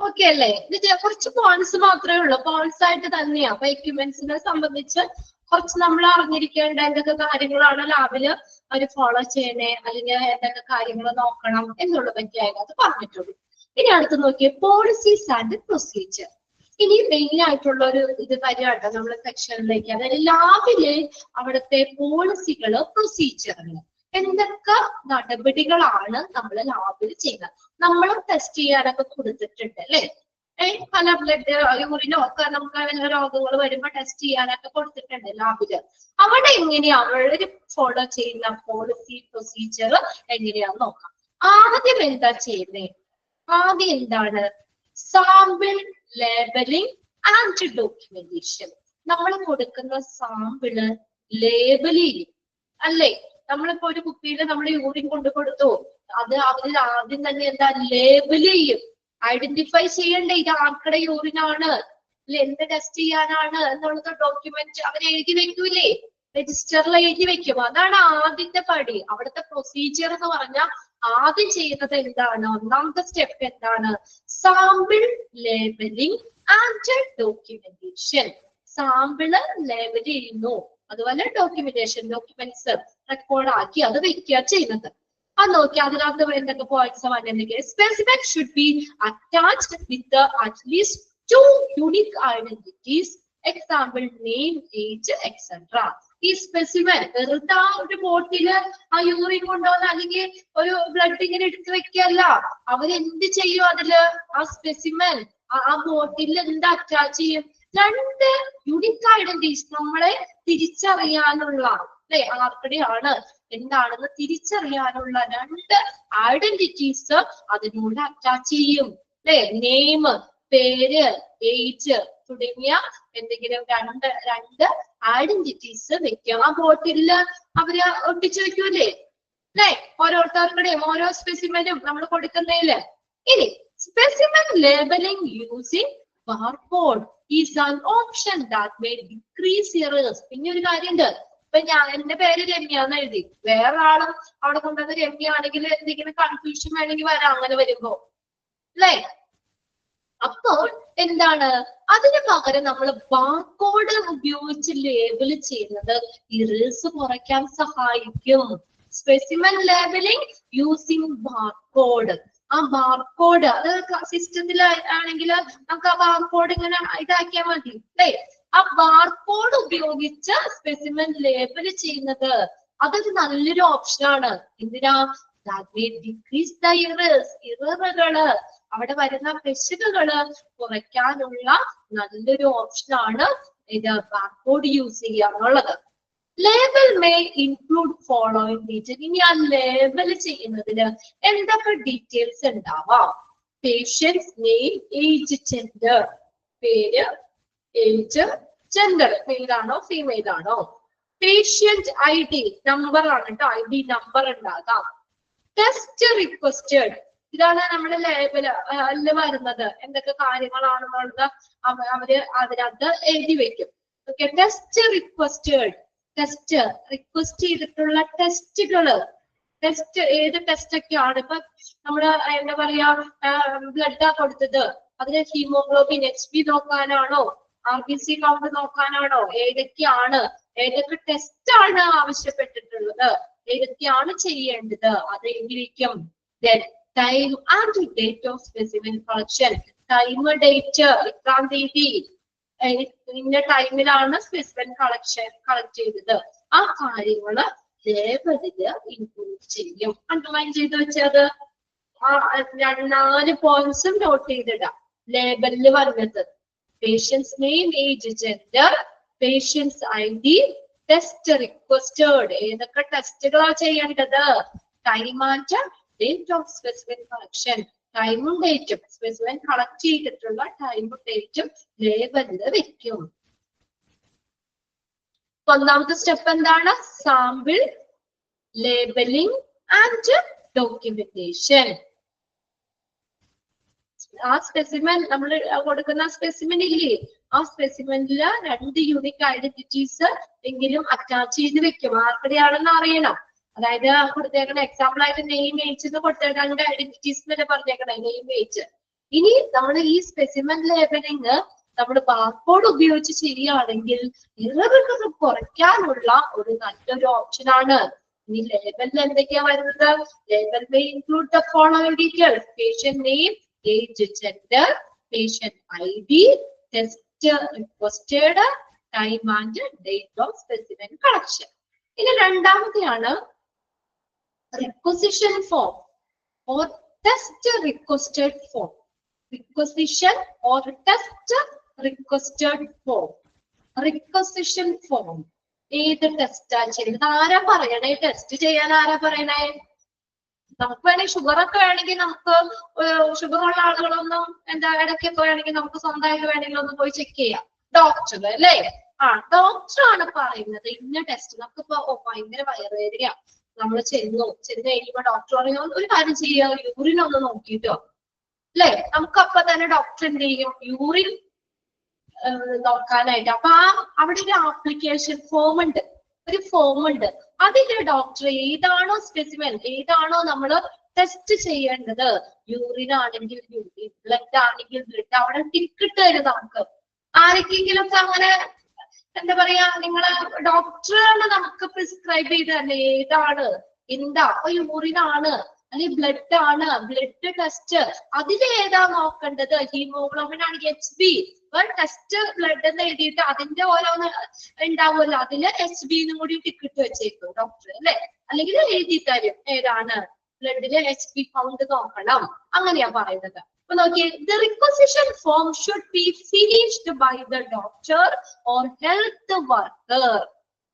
ഓക്കെ അല്ലേ? ഇത് കുറച്ച് പോയിന്റ്സ് മാത്രമേ ഉള്ളൂ, പോയിന്റ്സ് ആയിട്ട് തന്നെയാ. അപ്പൊ എക്യുപ്മെന്റ്സിനെ സംബന്ധിച്ച് കുറച്ച് നമ്മൾ അറിഞ്ഞിരിക്കേണ്ട എന്തൊക്കെ കാര്യങ്ങളാണ് ലാബില് അവർ ഫോളോ ചെയ്യണേ, അല്ലെങ്കിൽ എന്തൊക്കെ കാര്യങ്ങൾ നോക്കണം എന്നുള്ളതൊക്കെ അതിനകത്ത് പറഞ്ഞിട്ടുള്ളൂ. ഇനി അടുത്ത് നോക്കിയേ പോളിസീസ് ആൻഡ് പ്രൊസീജിയർ. ഇനി മെയിൻ ആയിട്ടുള്ള ഒരു ഇത് കാര്യമാട്ടോ നമ്മൾ സെക്ഷനിലേക്ക്. അതായത് ലാബിലെ അവിടുത്തെ പോളിസികള്, പ്രൊസീജിയറുകൾ, എന്തൊക്കെ നടപടികളാണ് നമ്മൾ ലാബിൽ ചെയ്യുന്നത്. നമ്മൾ ടെസ്റ്റ് ചെയ്യാനൊക്കെ കൊടുത്തിട്ടുണ്ട് അല്ലെ. പല ബ്ലഡ് യൂറിനോ ഒക്കെ നമുക്ക് രോഗങ്ങൾ വരുമ്പോ ടെസ്റ്റ് ചെയ്യാനൊക്കെ കൊടുത്തിട്ടുണ്ട് ലാബില്. അവിടെ എങ്ങനെയാ അവര് ഫോളോ ചെയ്യുന്ന പോളിസി പ്രൊസീജിയർ എങ്ങനെയാന്ന് നോക്കാം. ആദ്യം എന്താ ചെയ്യുന്നേ? ആദ്യം എന്താണ്? Sample labelling and documentation. നമ്മൾ കൊടുക്കുന്ന സാമ്പിള് ലേബൽ ചെയ്യും അല്ലേ. നമ്മളിപ്പോ ഒരു കുപ്പിയിൽ നമ്മൾ യൂറിൻ കൊണ്ടു കൊടുത്തു, അത് അവരിൽ ആദ്യം തന്നെ എന്താ ലേബൽ ചെയ്യും, ഐഡന്റിഫൈ ചെയ്യണ്ടേ ഇത് ആർക്കടെ യൂറിനാണ്, എന്ത് ടെസ്റ്റ് ചെയ്യാനാണ് എന്നുള്ളത് ഡോക്യുമെന്റ് അവർ എഴുതി വെക്കൂലേ, രജിസ്റ്ററിൽ എഴുതി വെക്കും. അതാണ് ആദ്യത്തെ പടി. അവിടുത്തെ പ്രൊസീജിയർ എന്ന് പറഞ്ഞാൽ ആദ്യം ചെയ്യുന്നത് എന്താണ്? ഒന്നാമത്തെ സ്റ്റെപ്പ് എന്താണ്? Sample labelling and documentation. Sample label ചെയ്യുന്നു, അതുപോലെ ഡോക്യുമെന്റേഷൻ, ഡോക്യുമെന്റ്സ് റെക്കോർഡ് ആക്കി അത് വെക്കുക ചെയ്യുന്നത്. അത് നോക്കി അതിനകത്ത് എന്തൊക്കെ പോയിന്റ്സ് വന്നിട്ടുണ്ടെങ്കിൽ specimen should be attached with at least 2 unique identities, example name, age etcetera. ഈ സ്പെസിമെൻ വെറുതെ ഒരു ബോട്ടില് ആ യൂറിൻ കൊണ്ടുവന്ന് അല്ലെങ്കിൽ ഒരു ബ്ലഡ് ഇങ്ങനെ എടുത്തു വെക്കല്ല. അവരെന്ത് ചെയ്യും? അതില് ആ സ്പെസിമെൻ ആ ബോട്ടിൽ എന്താ അറ്റാച്ച് ചെയ്യും? 2 യൂണിക് ഐഡന്റിറ്റീസ്, നമ്മളെ തിരിച്ചറിയാനുള്ള അല്ലെ, ആർക്കടെയാണ് എന്താണെന്ന് തിരിച്ചറിയാനുള്ള 2 ഐഡന്റിറ്റീസ് അതിനോട് അറ്റാച്ച് ചെയ്യും അല്ലെ. നെയിം, പേര്, ഏജ് തുടങ്ങിയ എന്തെങ്കിലും 2 ഐഡന്റിറ്റീസ് വെക്കും. ആ ബോട്ടില് അവര് ഒട്ടിച്ചു വെക്കൂലേ അല്ലെ, ഓരോരുത്തർക്കുടെയും ഓരോ സ്പെസിമെനും നമ്മൾ കൊടുക്കുന്നതില്. ഇനി specimen labelling using barcode is an option that may decrease errors. പിന്നെ ഒരു കാര്യമുണ്ട്, ഇപ്പൊ എന്റെ പേര് രമ്യ എന്ന് എഴുതി, വേറെ ആളും അവിടെ കൊണ്ടുവന്ന് രമ്യ ആണെങ്കിൽ എന്തെങ്കിലും കൺഫ്യൂഷൻ വേണമെങ്കിൽ വരാം അങ്ങനെ വരുമ്പോ അല്ലെ. അപ്പോൾ എന്താണ്? അതിന് പകരം നമ്മൾ ബാർകോഡ് ഉപയോഗിച്ച് ലേബൽ ചെയ്യുന്നത് ഇറേഴ്സ് കുറയ്ക്കാൻ സഹായിക്കും. Specimen labelling using barcode. ആ ബാർകോഡ് അത് സിസ്റ്റത്തിൽ ആണെങ്കിൽ നമുക്ക് ആ ബാർകോഡ് ഇങ്ങനെ ഇതാക്കിയാൽ മതി അല്ലേ. ആ ബാർകോഡ് ഉപയോഗിച്ച് സ്പെസിമെൻ ലേബൽ ചെയ്യുന്നത് അതൊരു നല്ലൊരു ഓപ്ഷനാണ്. എന്തിനാ? Decrease the errors. ഇററുകള്, അവിടെ വരുന്ന പിശകുകള് കുറയ്ക്കാനുള്ള നല്ലൊരു ഓപ്ഷനാണ് ഇത് ബാർകോഡ് യൂസ് ചെയ്യുക എന്നുള്ളത്. Label may include following detail. ഇനി ആ ലേബൽ ചെയ്യുന്നതിന് എന്തൊക്കെ ഡീറ്റെയിൽസ് ഉണ്ടാവാം? Patients name, age, gender. പേര്, ഏജ്, ജെൻഡർ, മെയിൽ ആണോ ഫീമെയിൽ ആണോ. പേഷ്യന്റ് ഐ ഡി നമ്പർ ആണ് കേട്ടോ, ഐ ഡി നമ്പർ ഉണ്ടാകാം. ടെസ്റ്റ് റിക്വസ്റ്റഡ്, ഇതാണ് നമ്മുടെ ലേബല് വരുന്നത്. എന്തൊക്കെ കാര്യങ്ങളാണെന്നുള്ളത് അവര് അതിനകത്ത് എഴുതി വെക്കും. Okay, test requested, test request ചെയ്തിട്ടുള്ള ടെസ്റ്റുകള്, ടെസ്റ്റ് ഏത് ടെസ്റ്റ് ഒക്കെയാണ്. ഇപ്പൊ നമ്മള് എന്താ പറയാ ബ്ലഡാ കൊടുത്തത്, അതിന് ഹീമോഗ്ലോബിൻ HB നോക്കാനാണോ, RBC കൗണ്ട് നോക്കാനാണോ, ഏതൊക്കെയാണ്, ഏതൊക്കെ ടെസ്റ്റ് ആണ് ആവശ്യപ്പെട്ടിട്ടുള്ളത്, ഏതൊക്കെയാണ് ചെയ്യേണ്ടത്, അത് എങ്ങനെയിരിക്കും. Then time and date of specimen collection. Time, date, എത്രാം തീയതി ഇന്ന ടൈമിലാണ് സ്പെസിമെൻ കളക്ട് ചെയ്തത്, ആ കാര്യങ്ങള് ലേബലില് ഇൻക്ലൂഡ് ചെയ്യും. അണ്ടർലൈൻ ചെയ്ത് വെച്ചത് ആ 4 പോയിന്റ്സും നോട്ട് ചെയ്തിടാം. ലേബലില് പറഞ്ഞത് patients name, age, gender, patients ID, test requested, ഏതൊക്കെ ടെസ്റ്റുകളാണ് ചെയ്യേണ്ടത്, time and date of specimen collection, ടൈമും ഡേറ്റും, സ്പെസിമെൻ കളക്ട് ചെയ്തിട്ടുള്ള ടൈമും ഡേറ്റും ലേബലില് വെക്കും. ഒന്നാമത്തെ സ്റ്റെപ്പ് എന്താണ്? Sample labelling and documentation. ആ സ്പെസിമെൻ നമ്മൾ കൊടുക്കുന്ന സ്പെസിമെൻ ഇല്ലേ, ആ സ്പെസിമെനില് 2 യൂണിക് ഐഡന്റിറ്റീസ് എങ്കിലും അറ്റാച്ച് ചെയ്ത് വെക്കും. ആർക്കടെയാണെന്ന് അറിയണം. അതായത് കൊടുത്തേക്കണ എക്സാമ്പിൾ ആയിട്ട് നെയിം, ഏജ് എന്ന് കൊടുത്തേക്കണ 2 ഐഡന്റിറ്റീസ് തന്നെ പറഞ്ഞേക്കണേ, നെയിം, ഏജ്. ഇനി നമ്മൾ ഈ സ്പെസിമെൻ ലേബലിംഗ് നമ്മൾ ബാർകോഡ് ഉപയോഗിച്ച് ചെയ്യുകയാണെങ്കിൽ എററുകൾ കുറയ്ക്കാനുള്ള ഒരു നല്ലൊരു ഓപ്ഷൻ ആണ്. ഇനി ലേബലിൽ എന്തൊക്കെയാ വരുന്നത്? Label may include the following details: patient name, age, gender, patient ID, test requested, time and date of specimen collection. ഇനി രണ്ടാമത്തെയാണ് requisition form or test requested form. Requisition or test requested form. Requisition form ഏത് ടെസ്റ്റാ ചെയ്യുന്നത്? ആരാ പറയണേ test ചെയ്യാൻ? ആരാ പറയണേ? നമുക്ക് വേണമെങ്കിൽ ഷുഗർ ഒക്കെ വേണമെങ്കിൽ നമുക്ക് ഷുഗർ ഉള്ള ആളുകളൊന്നും ഇടയ്ക്കൊക്കെ വേണമെങ്കിൽ നമുക്ക് സ്വന്തമായിട്ട് വേണമെങ്കിൽ ഒന്ന് പോയി ചെക്ക് ചെയ്യാം. ഡോക്ടർ അല്ലേ? ഡോക്ടർ ആണ് പറയുന്നത് ഇന്ന ടെസ്റ്റ്. നമുക്കിപ്പോ ഭയങ്കര വയറുവേദന, നമ്മൾ ചെന്ന് കഴിയുമ്പോ ഡോക്ടർ പറയുന്നത് ഒരു കാര്യം ചെയ്യുക, യൂറിൻ ഒന്ന് നോക്കിട്ടോ അല്ലെ? നമുക്കപ്പൊ തന്നെ ഡോക്ടർ എന്ത് ചെയ്യും? യൂറിൻ നോക്കാനായിട്ട്. അപ്പൊ അവിടെ ഒരു ആപ്ലിക്കേഷൻ ഫോം ഉണ്ട്, ഒരു ഫോം ഉണ്ട്. അതില് ഡോക്ടർ ഏതാണോ സ്പെസിമെൻ, ഏതാണോ നമ്മൾ ടെസ്റ്റ് ചെയ്യേണ്ടത്, യൂറിൻ ആണെങ്കിൽ യൂറിൻ, ബ്ലഡ് ആണെങ്കിൽ ബ്ലഡ്, അവിടെ ടിക്കറ്റ് തരും നമുക്ക്. ആർക്കെങ്കിലും ഒക്കെ അങ്ങനെ എന്താ പറയാ, നിങ്ങള് ഡോക്ടറാണ് നമുക്ക് പ്രിസ്ക്രൈബ് ചെയ്ത് തന്നെ ഏതാണ് എന്താ. അപ്പൊ യൂറിൻ ആണ് അല്ലെങ്കിൽ ബ്ലഡ് ആണ്, ബ്ലഡ് ടെസ്റ്റ് അതിലേതാ നോക്കേണ്ടത്? ഹീമോഗ്ലോബിൻ ആണെങ്കിൽ HB, ടെസ്റ്റ് ബ്ലഡ് എന്ന് എഴുതിയിട്ട് അതിന്റെ ഓരോന്ന് ഉണ്ടാവുമല്ലോ, അതില് HB എന്നും കൂടി ടിക്കറ്റ് വെച്ചേക്കും ഡോക്ടർ അല്ലെ? അല്ലെങ്കിൽ എഴുതി തരും ഏതാണ് ബ്ലഡില് HB കൗണ്ട് നോക്കണം, അങ്ങനെയാ പറയുന്നത്. അപ്പൊ നോക്കിയേ, the requisition form should be finished by the doctor or health worker.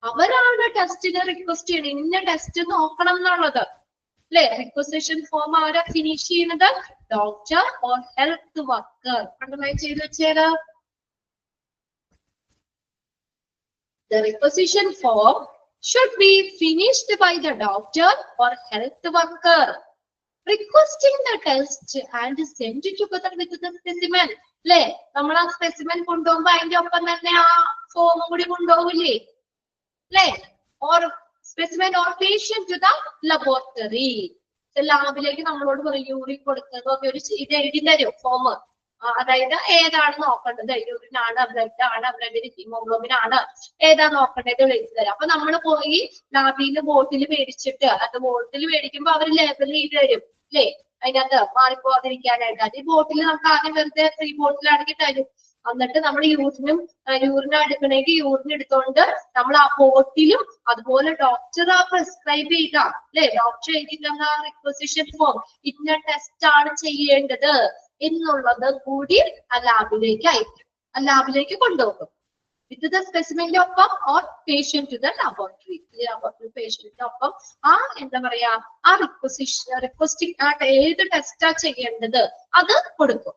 അവരാണ് ടെസ്റ്റിന് റിക്വസ്റ്റ് ചെയ്യണം, ഇന്ന ടെസ്റ്റ് നോക്കണം എന്നുള്ളത് അല്ലെ? റിക്വസിഷൻ ഫോം ആരാ ഫിനിഷ് ചെയ്യുന്നത്? Doctor or health worker. Underline ചെയ്ത് വെച്ചേരാ. The requisition form should be finished by the doctor or health worker requesting the test and send it together with the specimen. അല്ലെ? നമ്മൾ ആ specimen കൊണ്ടുപോകുമ്പോ അതിന്റെ ഒപ്പം തന്നെ ആ ഫോം കൂടി കൊണ്ടുപോകില്ലേ അല്ലെ? Or specimen or patient to the laboratory. ലാബിലേക്ക് നമ്മളോട് പറയും യൂറിൻ കൊടുക്കുന്നത് ഒരു ഇത് എഴുതി തരും ഫോം. അതായത് ഏതാണ് നോക്കേണ്ടത്, യൂറിൻ ആണ്, ബ്ലഡ് ആണ്, ബ്ലഡിന് ഹീമോഗ്ലോബിൻ ആണ്, ഏതാ നോക്കേണ്ടത് എഴുതി തരാം. അപ്പൊ നമ്മൾ പോയി ലാബിന്ന് ബോട്ടിൽ മേടിച്ചിട്ട്, അത് ബോട്ടിൽ മേടിക്കുമ്പോ അവർ ലേബൽ ചെയ്ത് തരും അല്ലേ? അതിനകത്ത് മാറിപ്പോകാതിരിക്കാനായിട്ട്. അത് ഈ ബോട്ടിൽ നമുക്ക് ആദ്യം വെറുതെ 3 ബോട്ടിലാണെങ്കിൽ തരും. എന്നിട്ട് നമ്മൾ യൂറിനും എടുക്കണമെങ്കിൽ യൂറിൻ എടുത്തോണ്ട് നമ്മൾ ആ ബോട്ടിലും അതുപോലെ ഡോക്ടർ ആ പ്രിസ്ക്രൈബ് ചെയ്ത അല്ലെ, ഡോക്ടർ എഴുതി തന്ന റിക്വസിഷൻ ഫോം ഇന്ന ടെസ്റ്റ് ആണ് ചെയ്യേണ്ടത് എന്നുള്ളത് കൂടി ആ ലാബിലേക്ക് അയക്കും, ആ ലാബിലേക്ക് കൊണ്ടുപോകും. വിത്ത് ദ സ്പെസിമെന്റെ ഒപ്പം or patient to the laboratory, പേഷ്യന്റിന്റെ ഒപ്പം ആ എന്താ പറയാ ആ റിക്വസ്റ്റിംഗ് ഏത് ടെസ്റ്റാ ചെയ്യേണ്ടത് അത് കൊടുക്കും.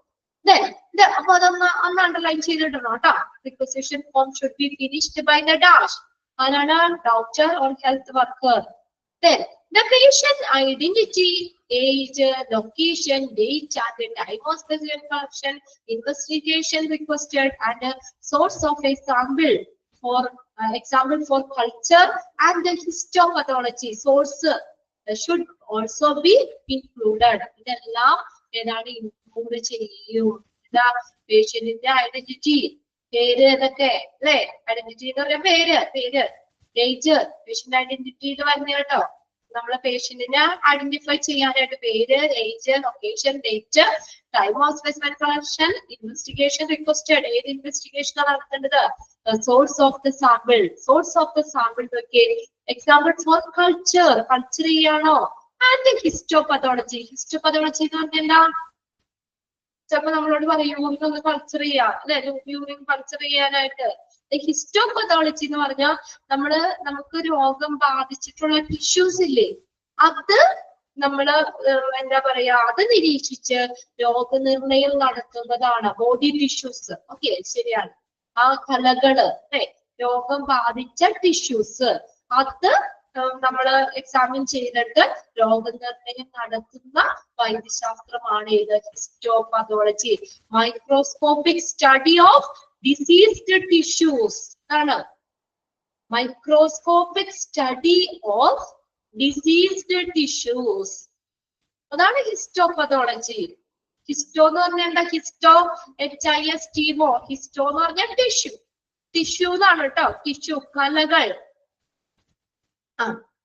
അപ്പൊ അതൊന്ന് അണ്ടർലൈൻ ചെയ്തിടണം കേട്ടോ. Requisition form should be finished by the dash. ആരാണ്? Doctor or health worker. Then the patient identity, age, location, date, and the time of specimen collection, investigation requested, and source of a sample for example for culture, and the histopathology source should also be included. ഇതെല്ലാം ഏതാണ് include ചെയ്യും. എന്താ പേഷ്യന്റിന്റെ identity, പേര് ഏതൊക്കെ അല്ലെ, identity എന്ന് പറയാൻ പേര് ഏജ്, പേഷ്യന്റ് ഐഡന്റിറ്റി വരുന്ന കേട്ടോ. നമ്മളെ പേഷ്യന്റിനെ ഐഡന്റിഫൈ ചെയ്യാനായിട്ട് പേര്, age, location, date, time of specimen collection, investigation requested, ഏത് ഇൻവെസ്റ്റിഗേഷൻ നടത്തേണ്ടത്, സോഴ്സ് ഓഫ് ദ സാമ്പിൾ, നോക്കിയേ എക്സാമ്പിൾ ഫോർ കൾച്ചർ ചെയ്യാണോ, ആൻഡ് ഹിസ്റ്റോപതോളജി എന്ന് പറഞ്ഞാൽ എന്താ, ചിലപ്പോ നമ്മളോട് പറയും യൂറിൻ ഒന്ന് കൾച്ചർ ചെയ്യാം അല്ലെ, യൂറിൻ കൾച്ചർ ചെയ്യാനായിട്ട്. ഹിസ്റ്റോപതോളജി എന്ന് പറഞ്ഞാൽ നമുക്ക് രോഗം ബാധിച്ചിട്ടുള്ള ടിഷ്യൂസ് ഇല്ലേ, അത് നമ്മള് എന്താ പറയാ, അത് നിരീക്ഷിച്ച് രോഗനിർണയം നടത്തുന്നതാണ് ബോഡി ടിഷ്യൂസ്. ഓക്കെ, ശരിയാണ്. ആ കലകള് അല്ലെ, രോഗം ബാധിച്ച ടിഷ്യൂസ് അത് നമ്മള് എക്സാമിൻ ചെയ്തിട്ട് രോഗനിർണയം നടത്തുന്ന വൈദ്യശാസ്ത്രമാണ് ഇത് histopathology. Microscopic study of diseased tissues ആണ് microscopic study of diseased tissues, അതാണ് ഹിസ്റ്റോപതോളജി. ഹിസ്റ്റോ എന്ന് പറഞ്ഞാൽ എന്താ, ഹിസ്റ്റോ HISTO, ഹിസ്റ്റോ എന്ന് പറഞ്ഞാൽ ടിഷ്യൂ എന്നാണ് കേട്ടോ, ടിഷ്യൂ കലകൾ.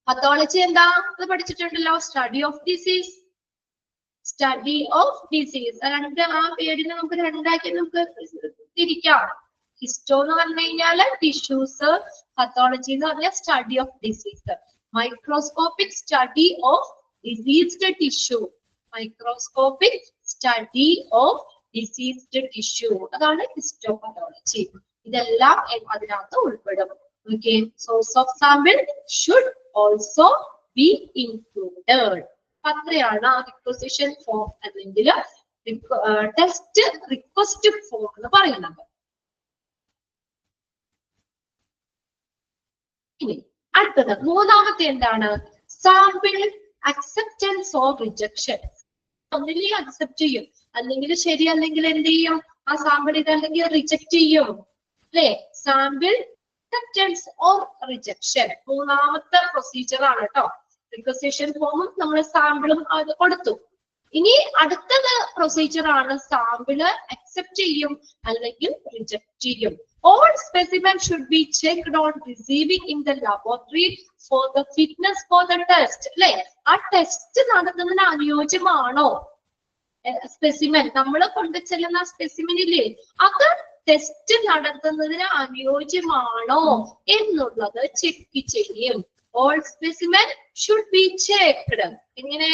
പത്തോളജി എന്താ, അത് പഠിച്ചിട്ടുണ്ടല്ലോ, സ്റ്റഡി ഓഫ് ഡിസീസ്. രണ്ട് ആ പേരിന് നമുക്ക് രണ്ടാക്കി നമുക്ക് തിരിക്കാം. ഹിസ്റ്റോ എന്ന് പറഞ്ഞു കഴിഞ്ഞാല് ടിഷ്യൂസ്, പത്തോളജി എന്ന് പറഞ്ഞാൽ study of disease. Microscopic study of diseased tissue, അതാണ് ഹിസ്റ്റോപതോളജി. ഇതെല്ലാം അതിനകത്ത് ഉൾപ്പെടും. Okay, source of sample should also be included. അത്രയാണ് requisition form അല്ലെങ്കിൽ ടെസ്റ്റ് റിക്വസ്റ്റ് ഫോം എന്ന് പറയുന്നത്. ഇനി അടുത്തത് മൂന്നാമത്തെ എന്താണ്, സാമ്പിൾ അക്സെപ്റ്റൻസ് ഓർ റിജക്ഷൻ. ഒന്നില്ലെങ്കിൽ അക്സെപ്റ്റ് ചെയ്യും, അല്ലെങ്കിൽ ശരി, അല്ലെങ്കിൽ എന്ത് ചെയ്യും, ആ സാമ്പിൾ ഇതല്ലെങ്കിൽ റിജക്ട് ചെയ്യും അല്ലെ. സാമ്പിൾ acceptance or rejection മൂന്നാമത്തെ പ്രൊസീജിയർ ആണ് കേട്ടോ. റിക്വസിഷൻ ഫോമും നമ്മൾ സാമ്പിളും അത് കൊടുത്തു. ഇനി അടുത്തത് പ്രൊസീജിയർ ആണ് സാമ്പിള് അക്സെപ്റ്റ് ചെയ്യും അല്ലെങ്കിൽ റിജക്ട് ചെയ്യും. All specimens should be checked on receiving in the laboratory for the fitness for the test. അല്ലെ, ആ ടെസ്റ്റ് നടത്തുന്നതിന് അനുയോജ്യമാണോ സ്പെസിമെൻ, നമ്മൾ കൊണ്ടു ചെല്ലുന്ന സ്പെസിമെൻ ഇല്ലേ, അത് ടെസ്റ്റ് നടത്തുന്നതിന് അനുയോജ്യമാണോ എന്നുള്ളത് ചെക്ക് ചെയ്യും. All specimen should be checked. ഇങ്ങനെ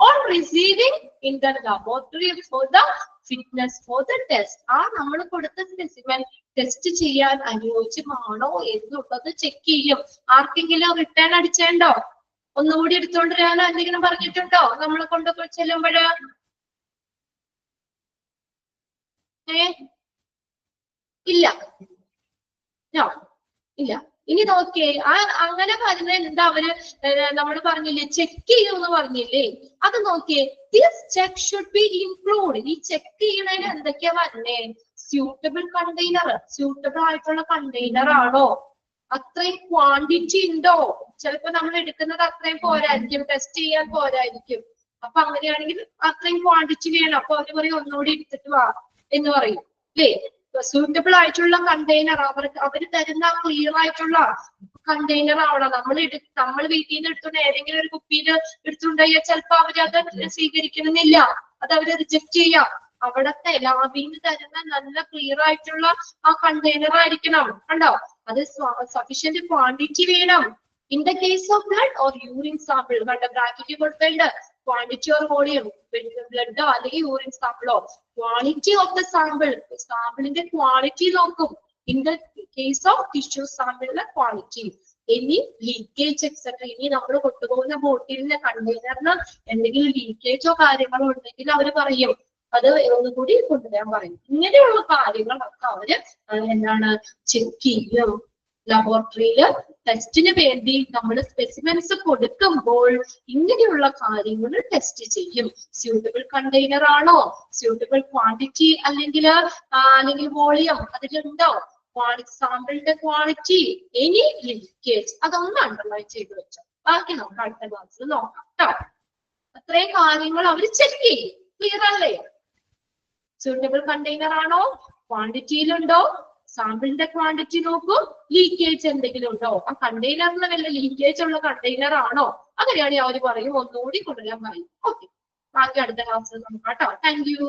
on receiving in the laboratory for the fitness for the test. ആ നമ്മൾ കൊടുത്ത സ്പെസിമെൻ ടെസ്റ്റ് ചെയ്യാൻ അനുയോജ്യമാണോ എന്നുള്ളത് ചെക്ക് ചെയ്യും. ആർക്കെങ്കിലും റിട്ടേൺ അടിച്ചേണ്ടോ, ഒന്നുകൂടി എടുത്തോണ്ട് വരാനോ എന്തെങ്കിലും പറഞ്ഞിട്ടുണ്ടോ നമ്മൾ കൊണ്ടു ചെല്ലുമ്പോഴ്? ഇല്ല, ഇല്ല. ഇനി നോക്കിയേ, അങ്ങനെ പറഞ്ഞ എന്താ, അവര് നമ്മൾ പറഞ്ഞില്ലേ ചെക്ക് ചെയ്യുമെന്ന് പറഞ്ഞില്ലേ, അത് നോക്കിയേ. This check should be include. ഈ ചെക്ക് ചെയ്യണതിന് എന്തൊക്കെയാ പറഞ്ഞേ, സ്യൂട്ടബിൾ കണ്ടെയ്നർ, സ്യൂട്ടബിൾ ആയിട്ടുള്ള കണ്ടെയ്നർ ആണോ, അത്രയും ക്വാണ്ടിറ്റി ഉണ്ടോ. ചിലപ്പോ നമ്മൾ എടുക്കുന്നത് അത്രയും പോരായിരിക്കും, ടെസ്റ്റ് ചെയ്യാൻ പോരായിരിക്കും. അപ്പൊ അങ്ങനെയാണെങ്കിൽ അത്രയും ക്വാണ്ടിറ്റി വേണം. അപ്പൊ അവര് പറയും ഒന്നുകൂടി എടുത്തിട്ട് വാ എന്ന് പറയും അല്ലേ. സ്യൂട്ടബിൾ ആയിട്ടുള്ള കണ്ടെയ്നർ, അവര് തരുന്ന ക്ലിയർ ആയിട്ടുള്ള കണ്ടെയ്നർ ആവണം. നമ്മൾ വീട്ടിൽ നിന്ന് എടുത്തുകൊണ്ട് ഏതെങ്കിലും ഒരു കുപ്പിയിൽ എടുത്തുകൊണ്ടുപോയാൽ ചിലപ്പോ അവരത് സ്വീകരിക്കണമെന്നില്ല, അത് അവര് റിജക്ട് ചെയ്യാം. അവിടത്തെ ലാബിൽ നിന്ന് തരുന്ന നല്ല ക്ലിയർ ആയിട്ടുള്ള ആ കണ്ടെയ്നർ ആയിരിക്കണം. കണ്ടോ, അത് സഫീഷ്യന്റ് ക്വാണ്ടിറ്റി വേണം. In the case of blood or urine sample, കണ്ട ബ്രാക്കറ്റ് കൊടുത്തേണ്ട ക്വാണ്ടിറ്റി ഓർ വോളിയം, ബ്ലഡോ അല്ലെങ്കിൽ യൂറിൻ സാമ്പിളോ, ക്വാളിറ്റി ഓഫ് ദ സാമ്പിൾ, സാമ്പിളിന്റെ ക്വാളിറ്റി നോക്കും. In the case of tissue സാമ്പിളിന്റെ ക്വാളിറ്റി. ഇനി ലീക്കേജ് എക്സെട്ര, ഇനി നമ്മൾ കൊണ്ടുപോകുന്ന ബോട്ടിലിന്റെ കണ്ടെയ്നറിന് എന്തെങ്കിലും ലീക്കേജോ കാര്യങ്ങളോ ഉണ്ടെങ്കിൽ അവര് പറയും അത് ഒന്നുകൂടി കൊണ്ടുവരാൻ പറയും. ഇങ്ങനെയുള്ള കാര്യങ്ങളൊക്കെ അവര് എന്താണ് ചെക്ക് ചെയ്യും. ലബോറട്ടറിയില് ടെസ്റ്റിന് വേണ്ടി നമ്മൾ സ്പെസിമെൻസ് കൊടുക്കുമ്പോൾ ഇങ്ങനെയുള്ള കാര്യങ്ങൾ ടെസ്റ്റ് ചെയ്യും. സ്യൂട്ടബിൾ കണ്ടെയ്നർ ആണോ, സ്യൂട്ടബിൾ ക്വാണ്ടിറ്റി അല്ലെങ്കിൽ വോളിയം അതിലുണ്ടോ, സാമ്പിളിന്റെ ക്വാളിറ്റി, എനി ലീക്കേജ്, അതൊന്ന് അണ്ടർലൈൻ ചെയ്ത് വെച്ചോ. ബാക്കി നമുക്ക് അടുത്ത ക്ലാസ്സിൽ നോക്കാം കേട്ടോ. അത്രയും കാര്യങ്ങൾ അവർ ചെക്ക് ചെയ്യും. ക്ലിയർ അല്ലേ? suitable container ആണോ, ക്വാണ്ടിറ്റിയിലുണ്ടോ, സാമ്പിളിന്റെ ക്വാണ്ടിറ്റി നോക്കൂ, ലീക്കേജ് എന്തെങ്കിലും ഉണ്ടോ, ആ കണ്ടെയ്നറിന് വല്ല ലീക്കേജ് ഉള്ള കണ്ടെയ്നർ ആണോ, അങ്ങനെയാണെങ്കിൽ അവർ പറയും ഒന്നുകൂടി കൊണ്ടുവരാൻ പറയും. ഓക്കെ, ബാക്കി അടുത്ത ക്ലാസ്സിൽ നോക്കാം കേട്ടോ. Thank you.